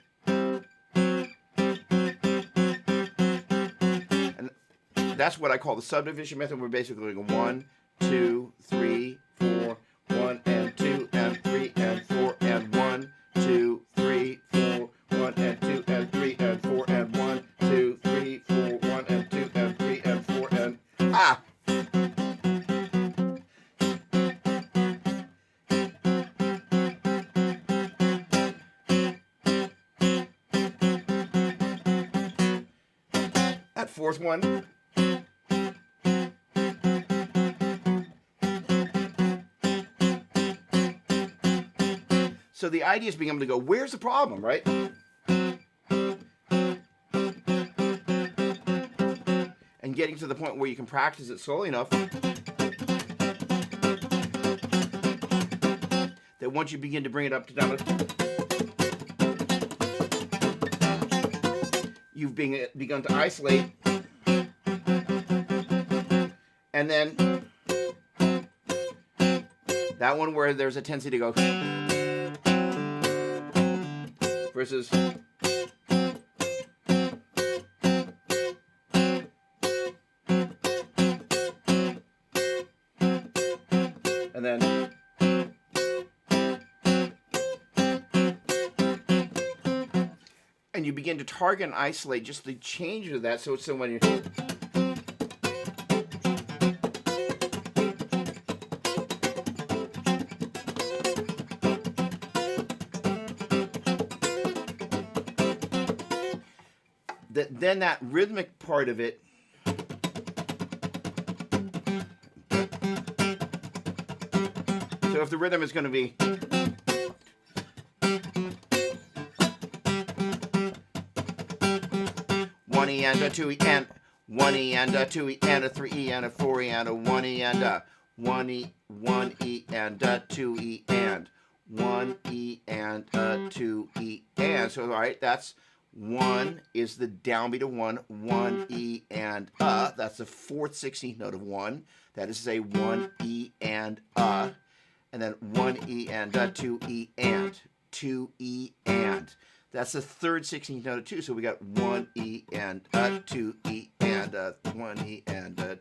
Speaker 1: that's what I call the subdivision method. We're basically going 1, 2, 3, 4, 1 and 2 and 3 and 4 and 1, 2, 3, 4, 1 and 2 and 3 and 4 and 1, 2, 3, 4, 1 and 2 and 3 and 4 and that fourth one. So the idea is being able to go, where's the problem, right? And getting to the point where you can practice it slowly enough that once you begin to bring it up to down, you've begun to isolate. And then that one where there's a tendency to go versus and then and you begin to target and isolate just the change of that. So when you're then that rhythmic part of it so if the rhythm is going to be one E and a 2 E and 1 E and a 2 E and a 3 E and a 4 E and a 1 E and a 1 E and a 2 E and 1 E and a 2 E and so all right, that's 1 is the downbeat of 1, 1 E and that's the fourth 16th note of 1. That is to say 1 E and then 1 E and 2 E and 2 E and. That's the third 16th note of 2. So we got 1 E and 2 E and 1 E and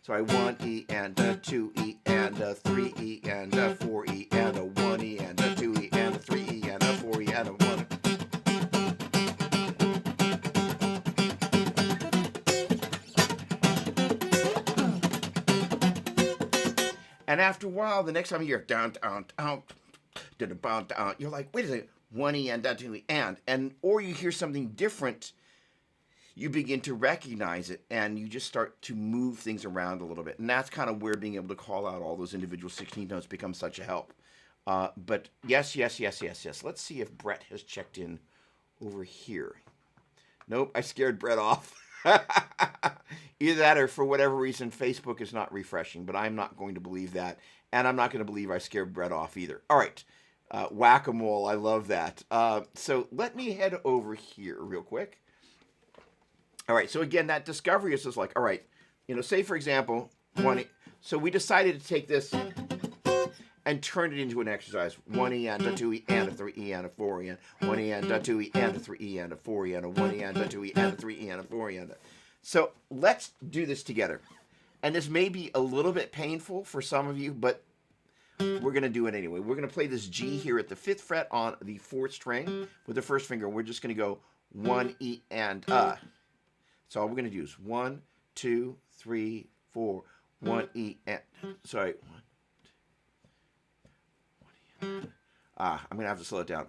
Speaker 1: 1 E and 2 E and 3 E and 4 E and 1 E and 2 E and 3 E and 4 E and 1. And after a while, the next time you hear down, down, down, down, down, you're like, wait a second, 1 E and 2 E and or you hear something different, you begin to recognize it, and you just start to move things around a little bit. And that's kind of where being able to call out all those individual 16 notes becomes such a help. But yes. Let's see if Brett has checked in over here. Nope, I scared Brett off. Either that or for whatever reason Facebook is not refreshing, but I'm not going to believe that, and I'm not going to believe I scared Brett off either. All right, whack-a-mole, I love that. So let me head over here real quick. All right, so again, that discovery is just like, all right, say for example, so we decided to take this and turn it into an exercise. 1 E and a 2 E and a 3 E and a 4 E and 1 E and a 2 E and a 3 E and a 4 E and a 1 E and a 2 E and a 3 E and a 4 E and a. So let's do this together. And this may be a little bit painful for some of you, but we're going to do it anyway. We're going to play this G here at the 5th fret on the 4th string with the first finger. We're just going to go 1 E and So all we're going to do is 1, 2, 3, 4, 1 E and sorry. I'm going to have to slow it down.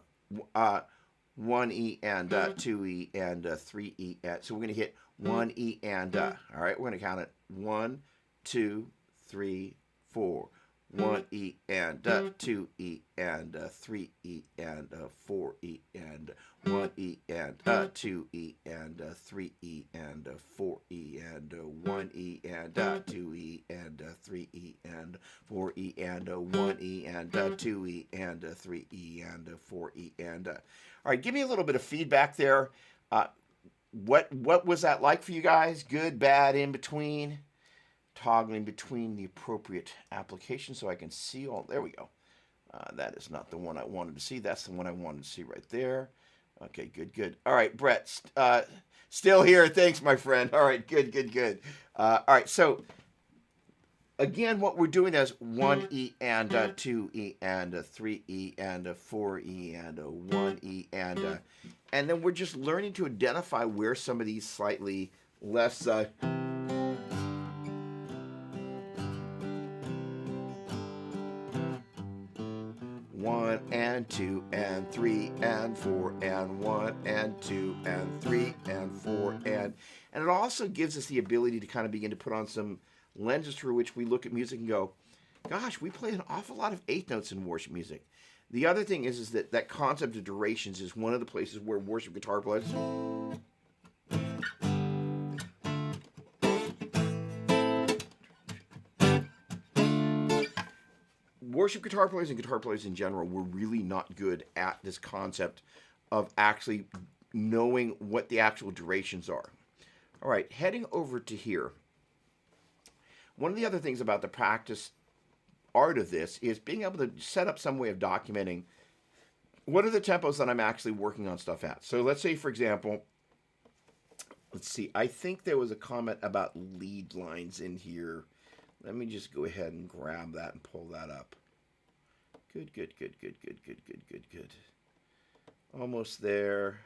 Speaker 1: 1 E and 2 E and 3 E and. So we're going to hit 1 E and all right, we're going to count it 1, 2, 3, 4. 1 E and 2 E and 3 E and 4 E and 1 E and 2 E and 3 E and 4 E and 1 E and 2 E and 3 E and 4 E and 1 E and 2 E and 3 E and 4 E and all right, give me a little bit of feedback there. What was that like for you guys? Good, bad, in between? Toggling between the appropriate application so I can see all. There we go. That is not the one I wanted to see. That's the one I wanted to see right there. Okay, good. All right, Brett, still here. Thanks, my friend. All right, good. All right, so again, what we're doing is 1 E and 2 E and 3 E and 4 E and 1 E and then we're just learning to identify where some of these slightly less 1 and 2 and 3 and 4 and 1 and 2 and 3 and 4 and it also gives us the ability to kind of begin to put on some lenses through which we look at music and go, gosh, we play an awful lot of eighth notes in worship music. The other thing is that concept of durations is one of the places where worship guitar players worship guitar players and guitar players in general were really not good at this concept of actually knowing what the actual durations are. All right, heading over to here. One of the other things about the practice art of this is being able to set up some way of documenting what are the tempos that I'm actually working on stuff at. So let's say, for example, let's see, I think there was a comment about lead lines in here. Let me just go ahead and grab that and pull that up. Good. Almost there.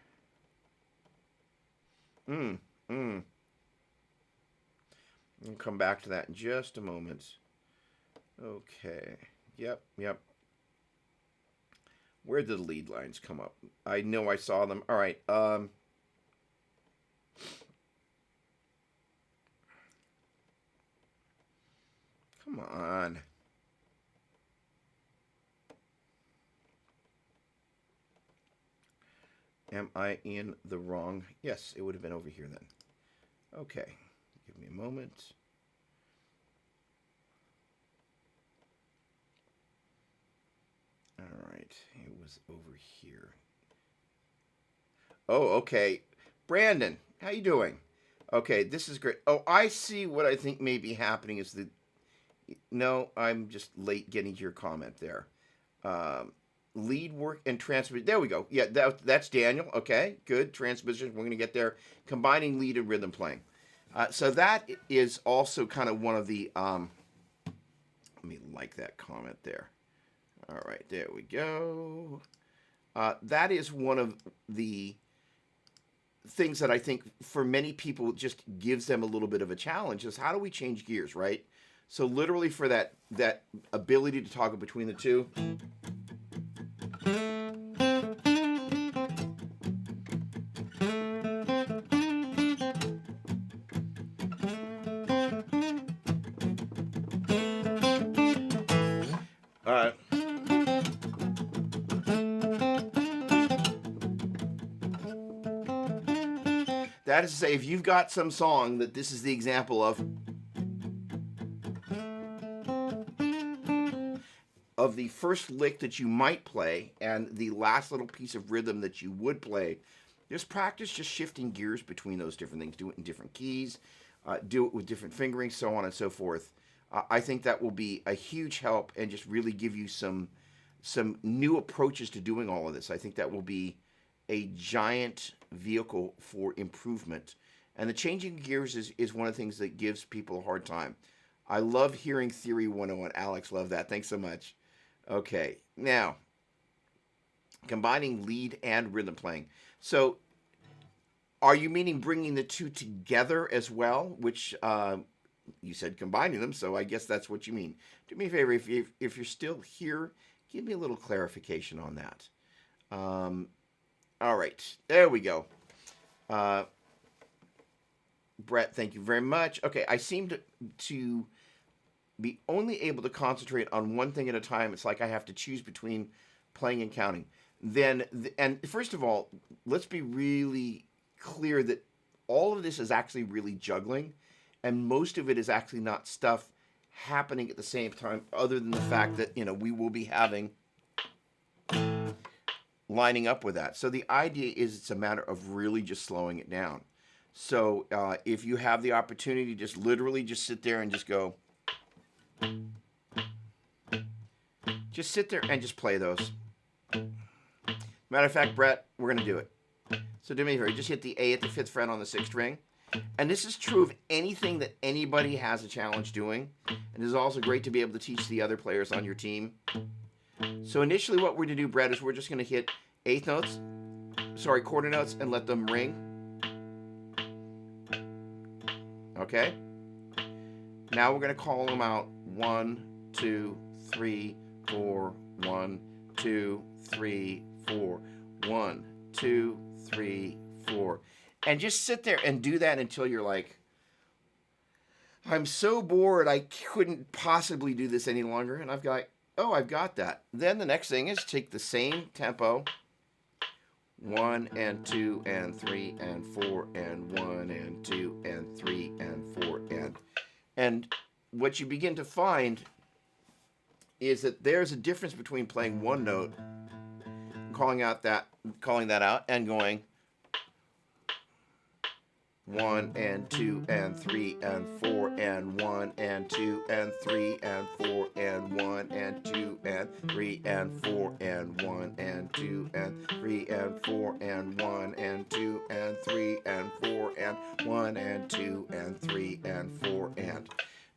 Speaker 1: I'll come back to that in just a moment. Okay. Yep. Where did the lead lines come up? I know I saw them. All right. Come on. Am I in the wrong? Yes, it would have been over here then. Okay. Give me a moment. All right. It was over here. Oh, okay. Brandon, how you doing? Okay, this is great. Oh, I see what I think may be happening is the... No, I'm just late getting to your comment there. Lead work and transposition. There we go. Yeah, that's Daniel. Okay, good. Transposition. We're going to get there. Combining lead and rhythm playing. So that is also kind of one of the... let me like that comment there. All right, there we go. That is one of the things that I think for many people just gives them a little bit of a challenge is how do we change gears, right? So literally for that ability to toggle between the two. That is to say, if you've got some song that this is the example of the first lick that you might play and the last little piece of rhythm that you would play, just practice just shifting gears between those different things. Do it in different keys, do it with different fingering, so on and so forth. I think that will be a huge help and just really give you some new approaches to doing all of this. I think that will be a giant vehicle for improvement. And the changing gears is one of the things that gives people a hard time. I love hearing Theory 101. Alex, love that. Thanks so much. Okay, now, combining lead and rhythm playing. So, are you meaning bringing the two together as well? Which, you said combining them, so I guess that's what you mean. Do me a favor, if you're still here, give me a little clarification on that. All right, there we go. Brett, thank you very much. Okay, I seem to be only able to concentrate on one thing at a time. It's like I have to choose between playing and counting. And first of all, let's be really clear that all of this is actually really juggling, and most of it is actually not stuff happening at the same time, other than the fact that, we will be having lining up with that. So the idea is it's a matter of really just slowing it down. So if you have the opportunity, just literally just sit there and just go. Just sit there and just play those. Matter of fact, Brett, we're going to do it. So do me a favor, just hit the A at the 5th fret on the 6th string. And this is true of anything that anybody has a challenge doing. And it is also great to be able to teach the other players on your team. So initially what we're going to do, Brett, is we're just going to hit quarter notes and let them ring. Okay? Now we're going to call them out. 1, 2, 3, 4. 1, 2, 3, 4. 1, 2, 3, 4. And just sit there and do that until you're like, I'm so bored, I couldn't possibly do this any longer. And I've got that. Then the next thing is take the same tempo. 1 and 2 and 3 and 4 and 1 and 2 and 3 and 4 and what you begin to find is that there's a difference between playing one note, calling that out, and going 1 and 2 and 3 and 4 and 1 and 2 and 3 and 4 and 1 and 2 and 3 and 4 and 1 and 2 and 3 and 4 and 1 and 2 and 3 and 4 and 1 and 2 and 3 and 4 and.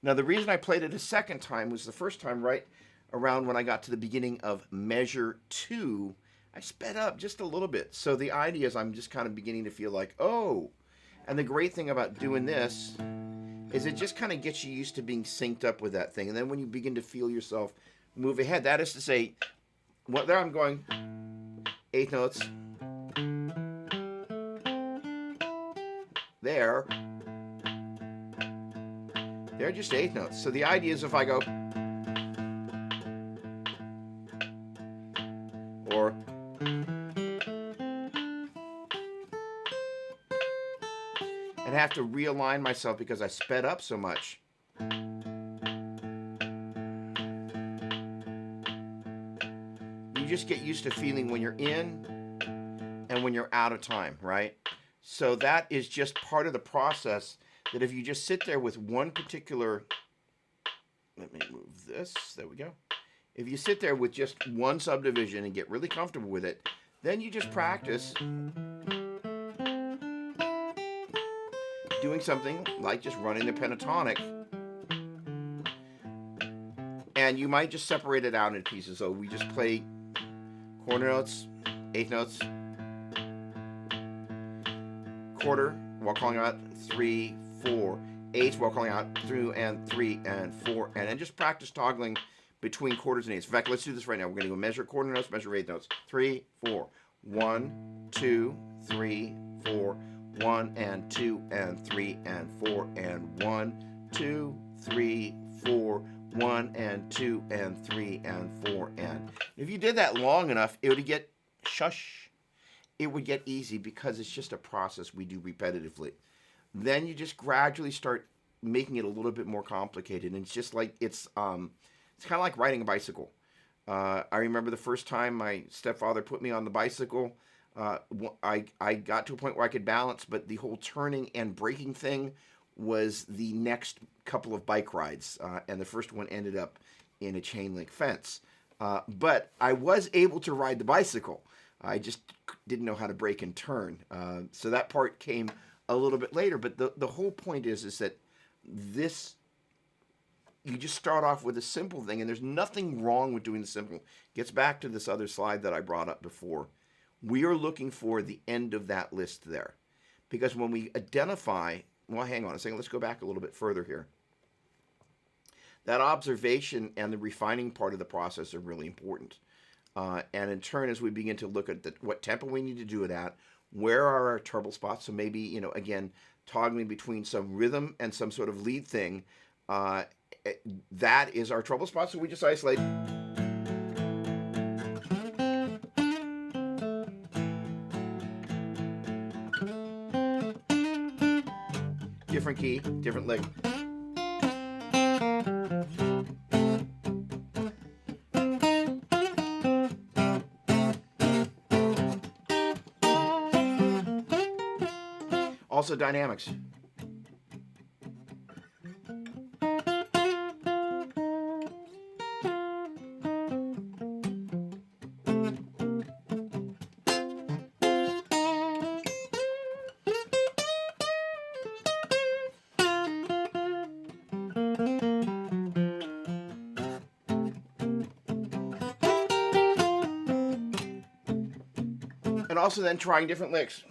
Speaker 1: Now the reason I played it a second time was the first time right around when I got to the beginning of measure 2, I sped up just a little bit. So the idea is I'm just kind of beginning to feel like, oh. And the great thing about doing this is it just kind of gets you used to being synced up with that thing. And then when you begin to feel yourself move ahead, that is to say, there I'm going 8 notes. There. They're just 8 notes. So the idea is if I go, or and have to realign myself because I sped up so much. You just get used to feeling when you're in and when you're out of time, right? So that is just part of the process that if you just sit there with one particular, let me move this, there we go. If you sit there with just one subdivision and get really comfortable with it, then you just practice doing something like just running the pentatonic, and you might just separate it out into pieces. So we just play quarter notes, 8 notes, quarter while calling out 3, 4, 8 while calling out 2 and 3 and 4, and then just practice toggling between quarters and eights. In fact, let's do this right now. We're going to go measure quarter notes, measure 8 notes. 3, 4, 1, 2, 3, 4. 1 and 2 and 3 and 4 and 1, 2, 3, 4, 1 and 2 and 3 and 4 and. If you did that long enough, it would get It would get easy because it's just a process we do repetitively. Then you just gradually start making it a little bit more complicated, and it's just like it's kind of like riding a bicycle. I remember the first time my stepfather put me on the bicycle. I got to a point where I could balance, but the whole turning and braking thing was the next couple of bike rides, and the first one ended up in a chain link fence. But I was able to ride the bicycle. I just didn't know how to brake and turn. So that part came a little bit later. But the whole point is that this, you just start off with a simple thing, and there's nothing wrong with doing the simple. It gets back to this other slide that I brought up before. We are looking for the end of that list there. Because when we identify, well, hang on a second, let's go back a little bit further here. That observation and the refining part of the process are really important. And in turn, as we begin to look at what tempo we need to do it at, where are our trouble spots? So maybe, again, toggling between some rhythm and some sort of lead thing, that is our trouble spot. So we just isolate. Different key, different lick. Also dynamics. And also then trying different licks.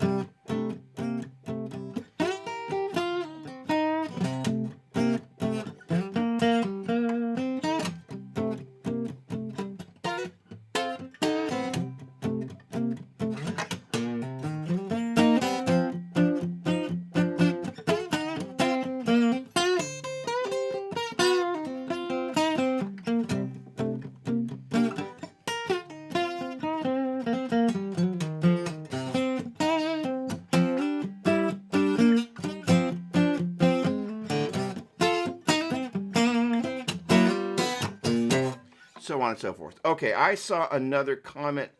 Speaker 1: so on and so forth. Okay, I saw another comment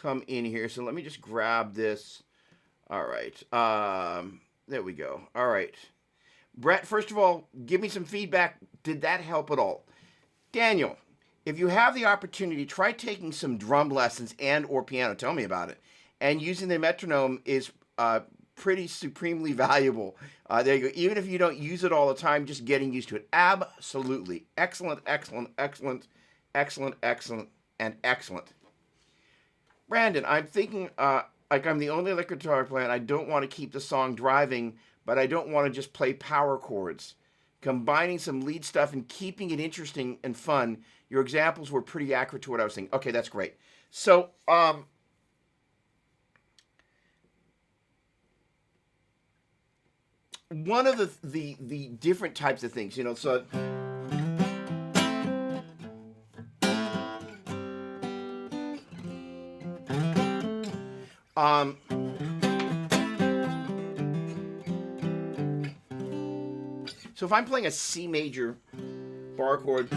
Speaker 1: come in here, so let me just grab this. All right, there we go. All right, Brett, first of all, give me some feedback. Did that help at all? Daniel, if you have the opportunity, try taking some drum lessons and or piano. Tell me about it. And using the metronome is pretty supremely valuable. There you go. Even if you don't use it all the time, just getting used to it. Absolutely. Excellent, excellent, excellent, excellent, excellent, and excellent. Brandon, I'm thinking like I'm the only electric guitar player, and I don't want to keep the song driving, but I don't want to just play power chords. Combining some lead stuff and keeping it interesting and fun. Your examples were pretty accurate to what I was thinking. Okay, that's great. So, one of the different types of things, so so if I'm playing a C major bar chord,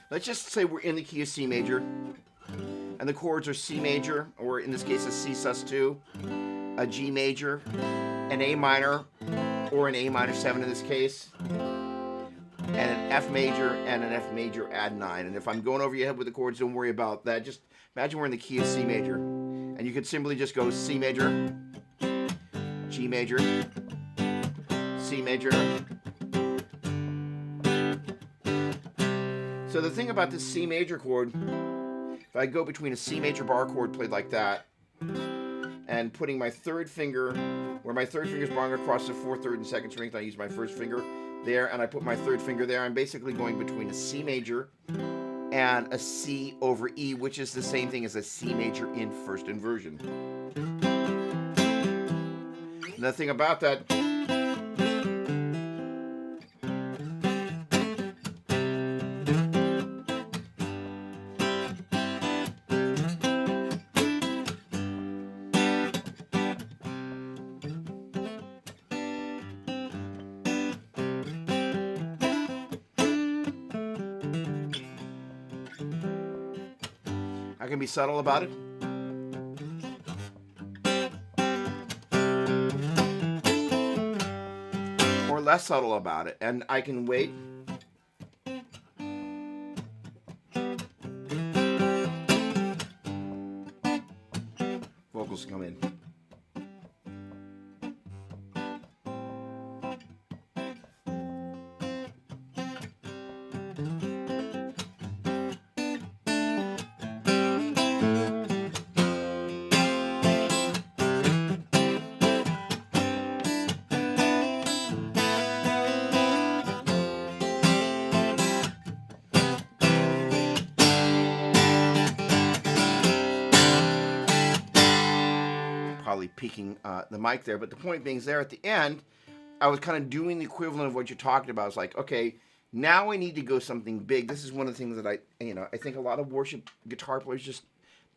Speaker 1: let's just say we're in the key of C major, and the chords are C major, or in this case a C sus2, a G major, an A minor, or an A minor 7 in this case, and an F major and an F major add 9. And if I'm going over your head with the chords, don't worry about that. Just imagine we're in the key of C major. And you could simply just go C major, G major, C major. So the thing about this C major chord, if I go between a C major bar chord played like that, and putting my third finger, where my third finger is barring across the 4th, 3rd, and 2nd strings, I use my first finger there, and I put my third finger there. I'm basically going between a C major and a C over E, which is the same thing as a C major in first inversion. Another thing about that, I can be subtle about it. Or less subtle about it. And I can wait. Vocals come in. Probably peaking the mic there, but the point being is there at the end, I was kind of doing the equivalent of what you're talking about. It's like, okay, now I need to go something big. This is one of the things that I think a lot of worship guitar players just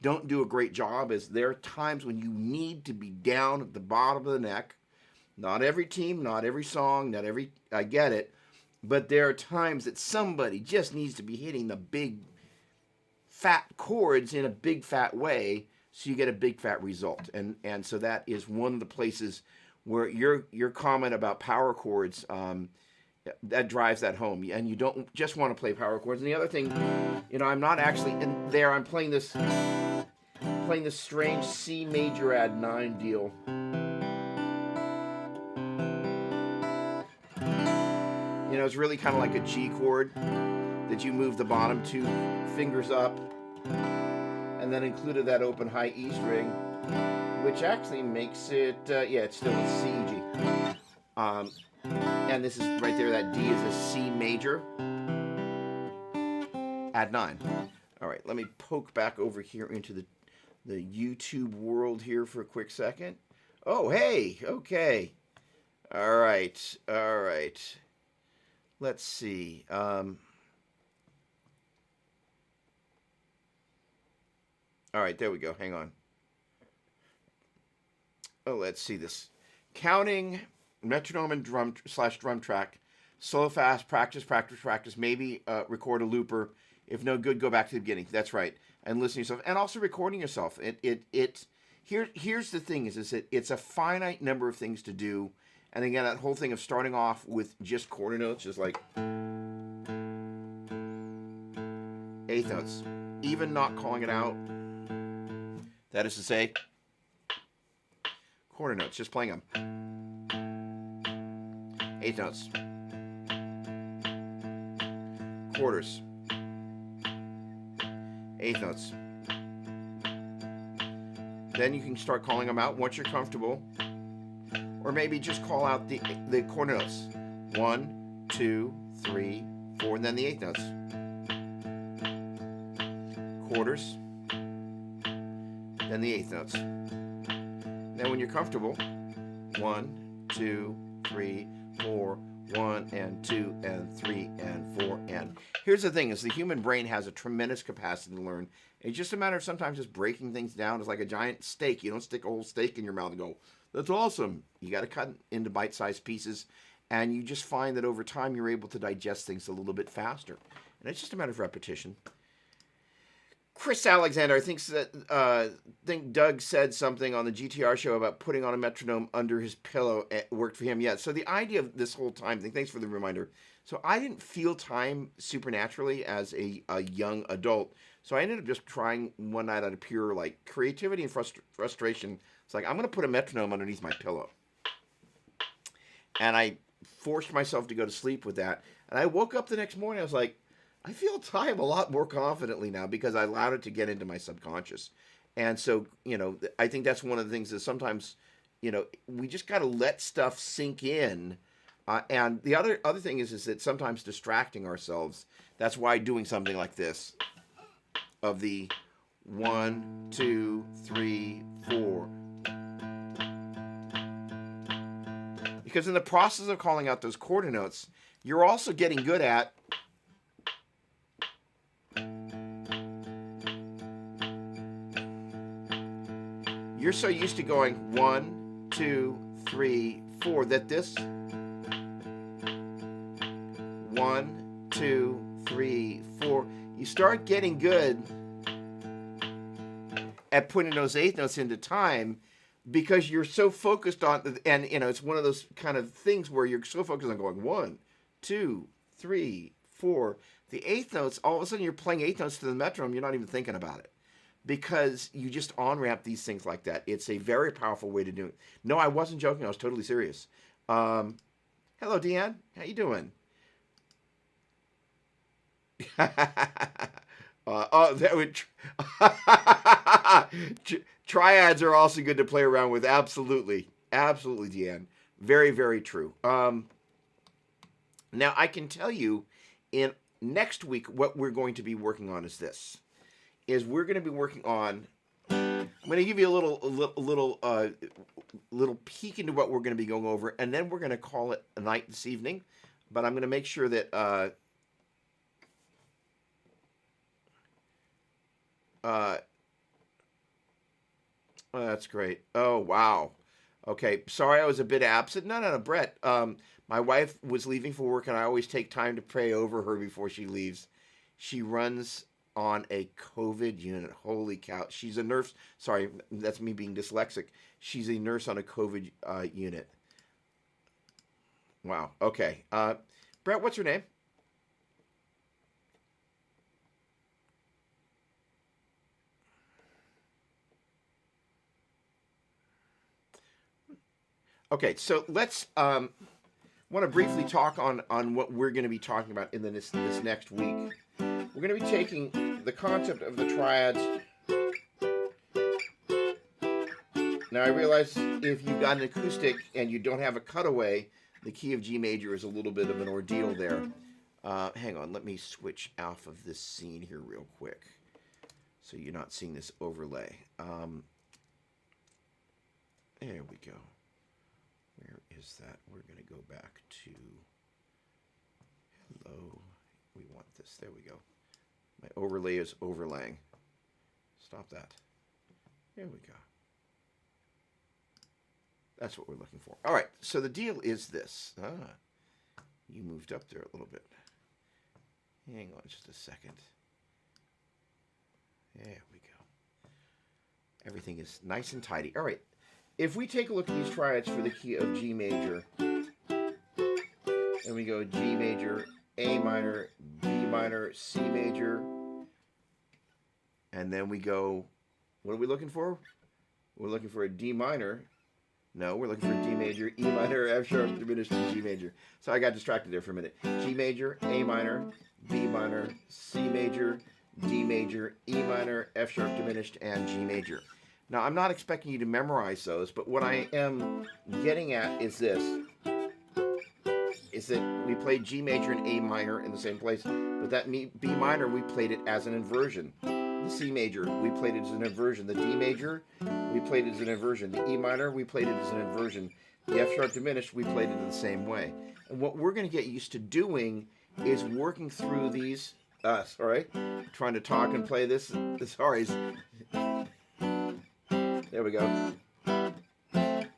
Speaker 1: don't do a great job. Is there are times when you need to be down at the bottom of the neck. Not every team, not every song, not every, I get it, but there are times that somebody just needs to be hitting the big fat chords in a big fat way, so you get a big fat result. And so that is one of the places where your comment about power chords, that drives that home. And you don't just want to play power chords. And the other thing, I'm not actually in there. I'm playing this strange C major add 9 deal. It's really kind of like a G chord that you move the bottom 2 fingers up, and then included that open high E string, which actually makes it, it's still a C, G. And this is right there, that D is a C major, add 9. All right, let me poke back over here into the YouTube world here for a quick second. Oh, hey, okay. All right. Let's see. All right, there we go. Hang on. Oh, let's see this. Counting, metronome and drum track. Slow, fast, practice. Maybe record a looper. If no good, go back to the beginning. That's right. And listening to yourself, and also recording yourself. Here's the thing: is that it's a finite number of things to do, and again, that whole thing of starting off with just quarter notes, just like eighth notes, even not calling it out. That is to say, quarter notes, just playing them. Eighth notes, quarters, eighth notes. Then you can start calling them out once you're comfortable, or maybe just call out the quarter notes. 1, 2, 3, 4, and then the eighth notes. Quarters, then the eighth notes. Then when you're comfortable, 1, 2, 3, 4, 1 and 2 and 3 and 4 and. Here's the thing: is the human brain has a tremendous capacity to learn. It's just a matter of sometimes just breaking things down. It's like a giant steak. You don't stick a whole steak in your mouth and go, "That's awesome." You got to cut it into bite-sized pieces, and you just find that over time you're able to digest things a little bit faster. And it's just a matter of repetition. Chris Alexander, I think Doug said something on the GTR show about putting on a metronome under his pillow. It worked for him. Yeah. So the idea of this whole time thing, thanks for the reminder. So I didn't feel time supernaturally as a young adult. So I ended up just trying one night out of pure like creativity and frustration. It's like, I'm going to put a metronome underneath my pillow. And I forced myself to go to sleep with that. And I woke up the next morning. I was like, I feel time a lot more confidently now because I allowed it to get into my subconscious. And so, I think that's one of the things that sometimes, we just got to let stuff sink in. And the other thing is that sometimes distracting ourselves. That's why doing something like this of the 1, 2, 3, 4. Because in the process of calling out those quarter notes, you're also getting good at you're so used to going 1, 2, 3, 4 that this 1, 2, 3, 4, you start getting good at putting those eighth notes into time because you're so focused on, and it's one of those kind of things where you're so focused on going 1, 2, 3, 4. The eighth notes, all of a sudden you're playing eighth notes to the metronome, you're not even thinking about it. Because you just on-ramp these things like that. It's a very powerful way to do it. No, I wasn't joking. I was totally serious. Hello, Deanne. How you doing? That would triads are also good to play around with. Absolutely, Deanne. Very, very true. Now I can tell you, in next week, what we're going to be working on is this. We're going to be working on. I'm going to give you a little peek into what we're going to be going over, and then we're going to call it a night this evening. But I'm going to make sure that. Oh, that's great. Oh, wow. Okay, sorry I was a bit absent. No, Brett. My wife was leaving for work, and I always take time to pray over her before she leaves. She runs on a COVID unit. Holy cow. She's a nurse. Sorry, that's me being dyslexic. She's a nurse on a COVID unit. Wow. Okay. Brett, what's her name? Okay, so let's want to briefly talk on what we're going to be talking about in this next week. We're going to be taking the concept of the triads. Now, I realize if you've got an acoustic and you don't have a cutaway, the key of G major is a little bit of an ordeal there. Hang on, let me switch off of this scene here real quick so you're not seeing this overlay. There we go. Where is that? We're going to go back to, hello, we want this, there we go. My overlay is overlaying. Stop that. There we go. That's what we're looking for. All right, so the deal is this. You moved up there a little bit. Hang on just a second. There we go. Everything is nice and tidy. All right, if we take a look at these triads for the key of G major, and we go G major, A minor, B minor, C major, and then we go, what are we looking for? We're looking for a D minor. No, we're looking for a D major, E minor, F sharp diminished, and G major. So I got distracted there for a minute. G major, A minor, B minor, C major, D major, E minor, F sharp diminished, and G major. Now, I'm not expecting you to memorize those, but what I am getting at is this. Is that we played G major and A minor in the same place, but that B minor, we played it as an inversion. The C major, we played it as an inversion. The D major, we played it as an inversion. The E minor, we played it as an inversion. The F sharp diminished, we played it in the same way. And what we're going to get used to doing is working through these, sorry, trying to talk and play this, sorry. There we go.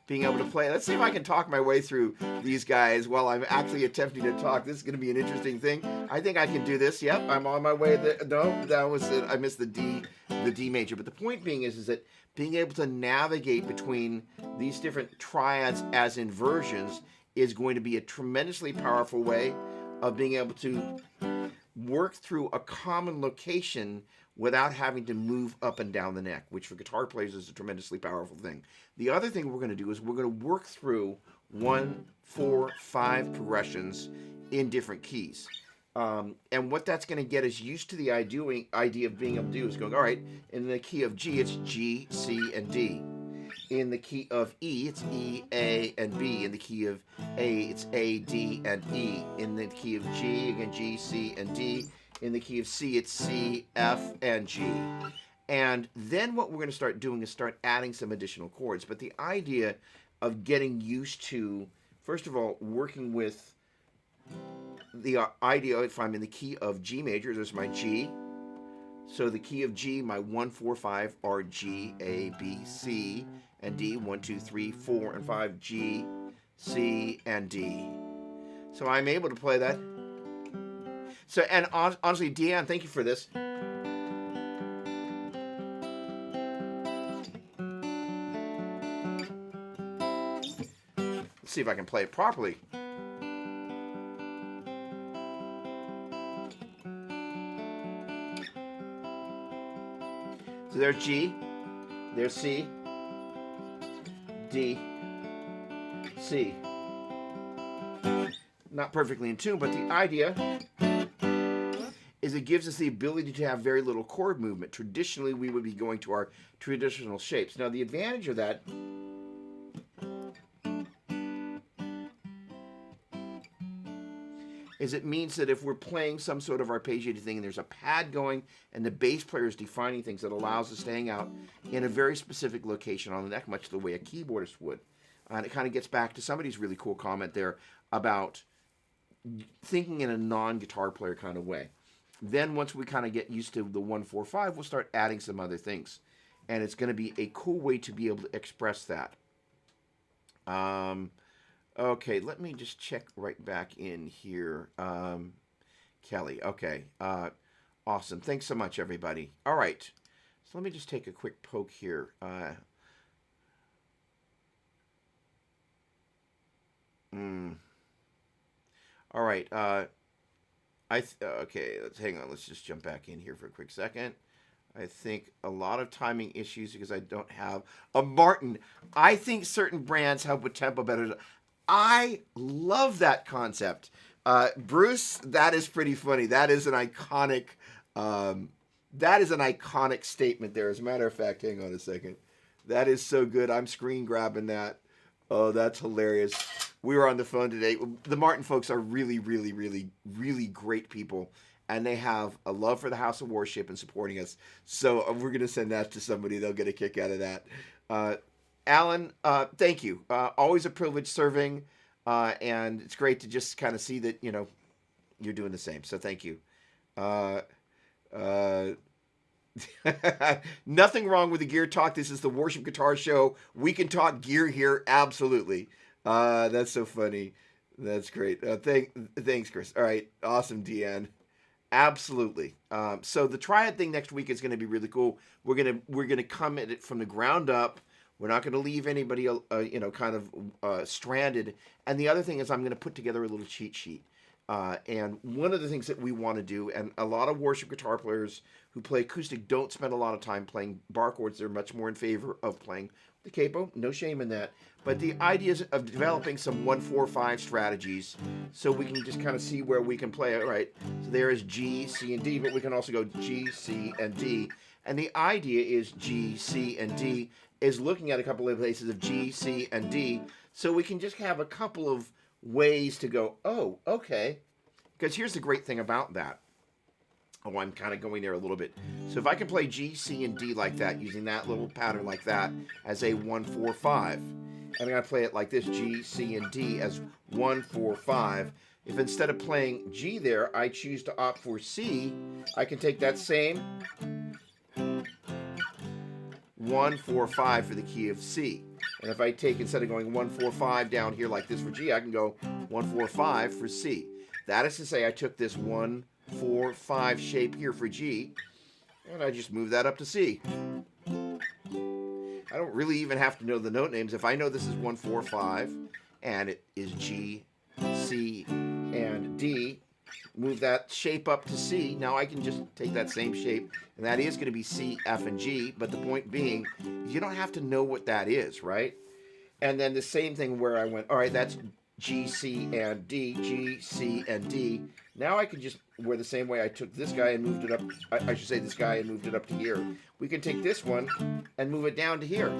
Speaker 1: Being able to play. Let's see if I can talk my way through these guys while I'm actually attempting to talk. This is going to be an interesting thing. I think I can do this. Yep, I'm on my way. No, that was it. I missed the D major. But the point being is that being able to navigate between these different triads as inversions is going to be a tremendously powerful way of being able to work through a common location without having to move up and down the neck, which for guitar players is a tremendously powerful thing. The other thing we're going to do is we're going to work through 1, 4, 5 progressions in different keys. And what that's going to get us used to the idea of being able to do is going, all right, in the key of G, it's G, C, and D. In the key of E, it's E, A, and B. In the key of A, it's A, D, and E. In the key of G, again, G, C, and D. In the key of C, it's C, F, and G. And then what we're going to start doing is start adding some additional chords. But the idea of getting used to, first of all, working with the idea, if I'm in the key of G major, there's my G. So the key of G, my 1, 4, 5 are G, A, B, C, and D. 1, 2, 3, 4, and 5, G, C, and D. So I'm able to play that. So, and honestly, Deanne, thank you for this. Let's see if I can play it properly. So there's G, there's C, D, C. Not perfectly in tune, but the idea is it gives us the ability to have very little chord movement. Traditionally, we would be going to our traditional shapes. Now, the advantage of that is it means that if we're playing some sort of arpeggiated thing and there's a pad going and the bass player is defining things, that allows us to hang out in a very specific location on the neck, much the way a keyboardist would. And it kind of gets back to somebody's really cool comment there about thinking in a non-guitar player kind of way. Then once we kind of get used to the 1, 4, 5, we'll start adding some other things. And it's going to be a cool way to be able to express that. Okay, let me just check right back in here. Kelly, okay. Awesome. Thanks so much, everybody. All right. So let me just take a quick poke here. All right. Okay, let's hang on. Let's just jump back in here for a quick second. I think a lot of timing issues because I don't have a Martin. I think certain brands help with tempo better. I love that concept. Bruce, that is pretty funny. That is an iconic statement there. As a matter of fact, hang on a second. That is so good. I'm screen grabbing that. Oh, that's hilarious. We were on the phone today. The Martin folks are really, really, really, really great people. And they have a love for the House of Worship and supporting us. So we're going to send that to somebody. They'll get a kick out of that. Alan, thank you. Always a privilege serving. And it's great to just kind of see that, you're doing the same. So thank you. Nothing wrong with the gear talk. This is the Worship Guitar Show. We can talk gear here, absolutely. That's so funny. That's great. Thanks, Chris. All right, awesome, Deanne. Absolutely. So the Triad thing next week is going to be really cool. We're gonna come at it from the ground up. We're not going to leave anybody, kind of stranded. And the other thing is, I'm going to put together a little cheat sheet. And one of the things that we want to do, and a lot of worship guitar players who play acoustic don't spend a lot of time playing bar chords. They're much more in favor of playing the capo. No shame in that. But the idea is of developing some 1-4-5 strategies so we can just kind of see where we can play it. Right. So there is G, C, and D, but we can also go G, C, and D. And the idea is G, C, and D is looking at a couple of places of G, C, and D. So we can just have a couple of ways to go, oh, okay. Because here's the great thing about that. Oh, I'm kind of going there a little bit. So if I can play G, C, and D like that, using that little pattern like that as a 1-4-5, and I'm going to play it like this, G, C, and D as 1-4-5. If instead of playing G there, I choose to opt for C, I can take that same 1-4-5 for the key of C. And if I take, instead of going 1-4-5 down here like this for G, I can go 1-4-5 for C. That is to say, I took this 1-4-5 shape here for G, and I just move that up to C. I don't really even have to know the note names. If I know this is 1-4-5, and it is G, C, and D, move that shape up to C. Now I can just take that same shape, and that is going to be C, F, and G. But the point being, you don't have to know what that is, right? And then the same thing where I went, all right, that's G, C, and D, G, C, and D. Now I can just, where the same way I took this guy and moved it up, I should say this guy and moved it up to here. We can take this one and move it down to here.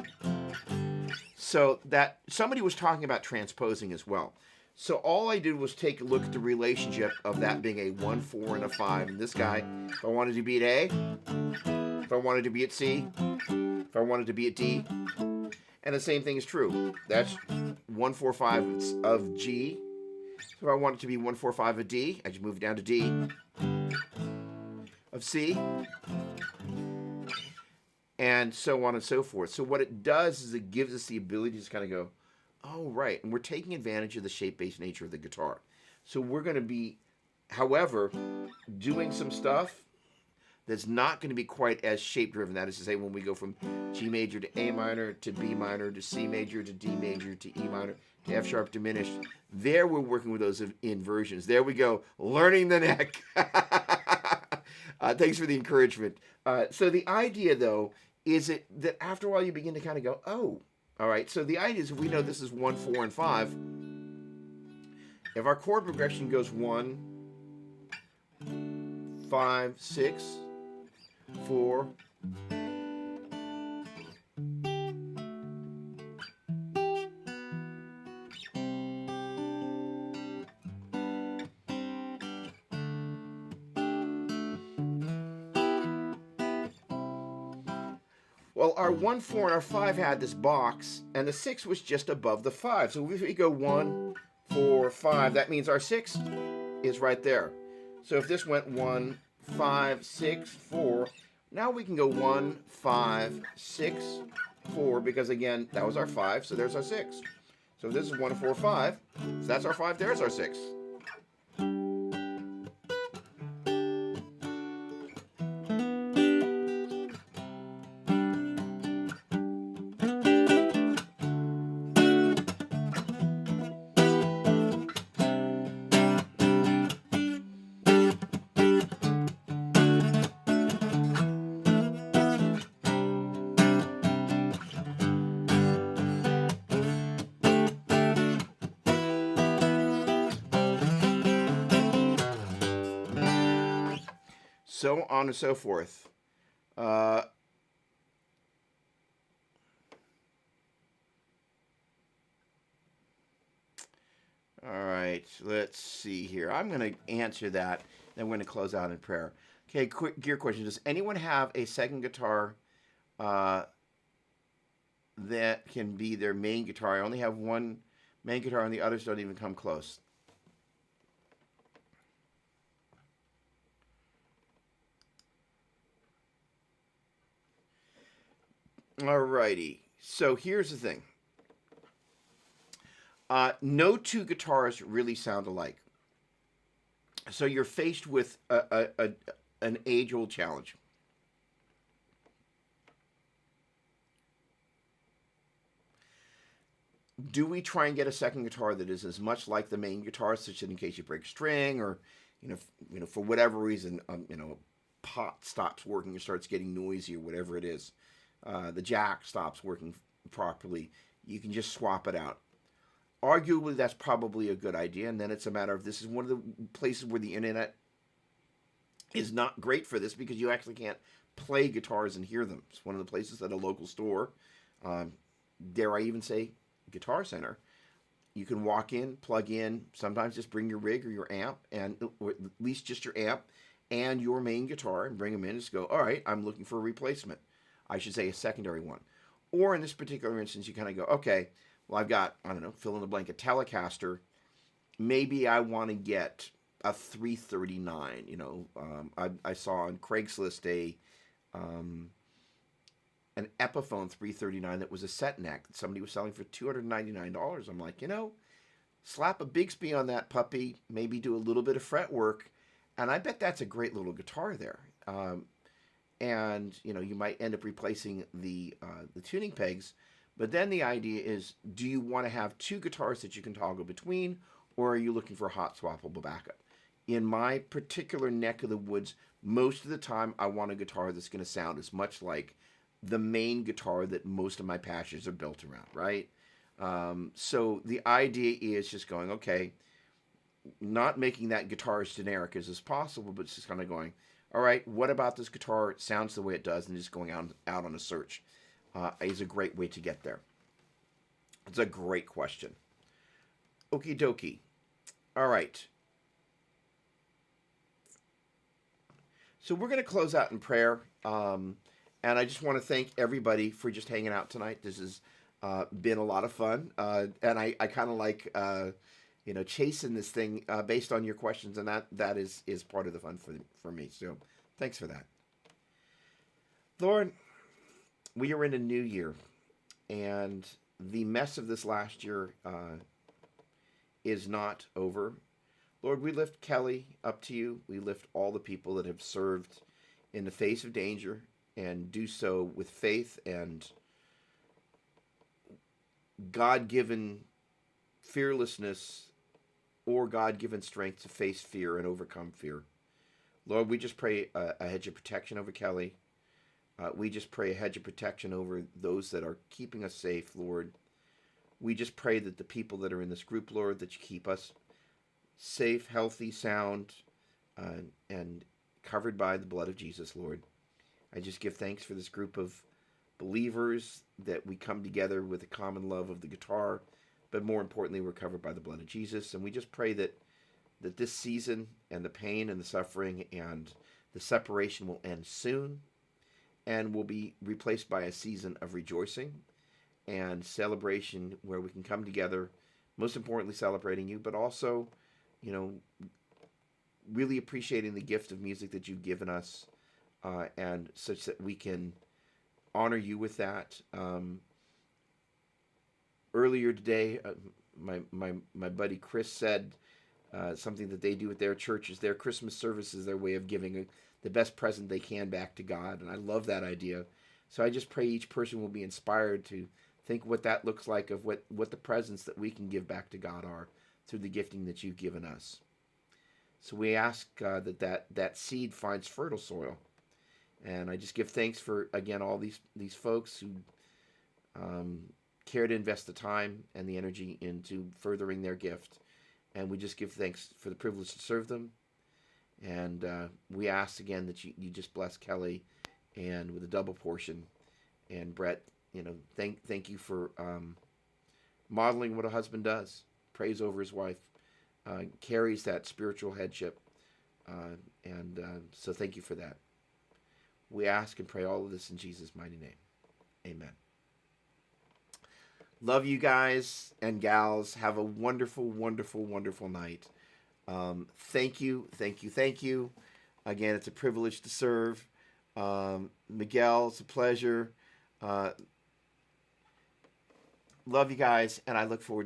Speaker 1: So that, somebody was talking about transposing as well. So all I did was take a look at the relationship of that being a 1, 4, and a 5. And this guy, if I wanted to be at A, if I wanted to be at C, if I wanted to be at D, and the same thing is true. That's 1, 4, 5 of G. So if I want it to be 1, 4, 5 of D, I just move it down to D. Of C. And so on and so forth. So what it does is it gives us the ability to just kind of go, oh, right. And we're taking advantage of the shape-based nature of the guitar. So we're going to be, however, doing some stuff that's not going to be quite as shape-driven. That is to say, when we go from G major to A minor to B minor to C major to D major to E minor to F sharp diminished, there we're working with those inversions. There we go, learning the neck. Thanks for the encouragement. So the idea, though, is that after a while you begin to kind of go, oh, all right. So the idea is if we know this is 1, 4, and 5, if our chord progression goes 1, 5, 6, 4, well, our 1, 4, and our 5 had this box, and the 6 was just above the 5. So if we go 1, 4, 5, that means our 6 is right there. So if this went 1, 5, 6, 4, now we can go 1, 5, 6, 4, because again, that was our 5, so there's our 6. So if this is 1, 4, 5, so that's our 5, there's our 6. So on and so forth. All right, let's see here. I'm going to answer that, then we're going to close out in prayer. Okay, quick gear question. Does anyone have a second guitar that can be their main guitar? I only have one main guitar, and the others don't even come close. Alrighty. So here's the thing. No two guitars really sound alike. So you're faced with an age-old challenge. Do we try and get a second guitar that is as much like the main guitar, such that in case you break a string, or for whatever reason, pot stops working or starts getting noisy or whatever it is, the jack stops working properly, you can just swap it out. Arguably, that's probably a good idea, and then it's a matter of, this is one of the places where the internet is not great for this, because you actually can't play guitars and hear them. It's one of the places at a local store, dare I even say Guitar Center, you can walk in, plug in, sometimes just bring your rig or your amp, or at least just your amp and your main guitar, and bring them in and just go, all right, I'm looking for a replacement. I should say a secondary one. Or in this particular instance, you kind of go, okay, well, I've got, I don't know, fill in the blank, a Telecaster. Maybe I want to get a 339. I saw on Craigslist an Epiphone 339 that was a set neck that somebody was selling for $299. I'm like, slap a Bigsby on that puppy, maybe do a little bit of fret work, and I bet that's a great little guitar there. And you might end up replacing the tuning pegs, but then the idea is, do you want to have two guitars that you can toggle between, or are you looking for a hot swappable backup? In my particular neck of the woods, most of the time I want a guitar that's going to sound as much like the main guitar that most of my patches are built around, right? So the idea is just going, okay, not making that guitar as generic as possible, but just kind of going, all right, what about this guitar? It sounds the way it does, and just going out on a search is a great way to get there. It's a great question. Okie dokie. All right. So we're going to close out in prayer. And I just want to thank everybody for just hanging out tonight. This has been a lot of fun. And I kind of like, chasing this thing based on your questions. And that is part of the fun for me. So thanks for that. Lord, we are in a new year. And the mess of this last year is not over. Lord, we lift Kelly up to you. We lift all the people that have served in the face of danger, and do so with faith and God-given fearlessness, or God-given strength to face fear and overcome fear. Lord, we just pray a hedge of protection over Kelly. We just pray a hedge of protection over those that are keeping us safe, Lord. We just pray that the people that are in this group, Lord, that you keep us safe, healthy, sound, and covered by the blood of Jesus, Lord. I just give thanks for this group of believers, that we come together with a common love of the guitar, but more importantly, we're covered by the blood of Jesus. And we just pray that this season and the pain and the suffering and the separation will end soon, and will be replaced by a season of rejoicing and celebration, where we can come together, most importantly celebrating you, but also, really appreciating the gift of music that you've given us, and such that we can honor you with that. Earlier today, my buddy Chris said something that they do at their church is their Christmas service is their way of giving the best present they can back to God, and I love that idea. So I just pray each person will be inspired to think what that looks like, of what the presents that we can give back to God are through the gifting that you've given us. So we ask that seed finds fertile soil. And I just give thanks for, again, all these folks who care to invest the time and the energy into furthering their gift. And we just give thanks for the privilege to serve them. And we ask again that you just bless Kelly and with a double portion. And Brett, thank you for modeling what a husband does. Prays over his wife. Carries that spiritual headship. So thank you for that. We ask and pray all of this in Jesus' mighty name. Amen. Love you guys and gals. Have a wonderful, wonderful, wonderful night. Thank you. Again, it's a privilege to serve. Miguel, it's a pleasure. Love you guys, and I look forward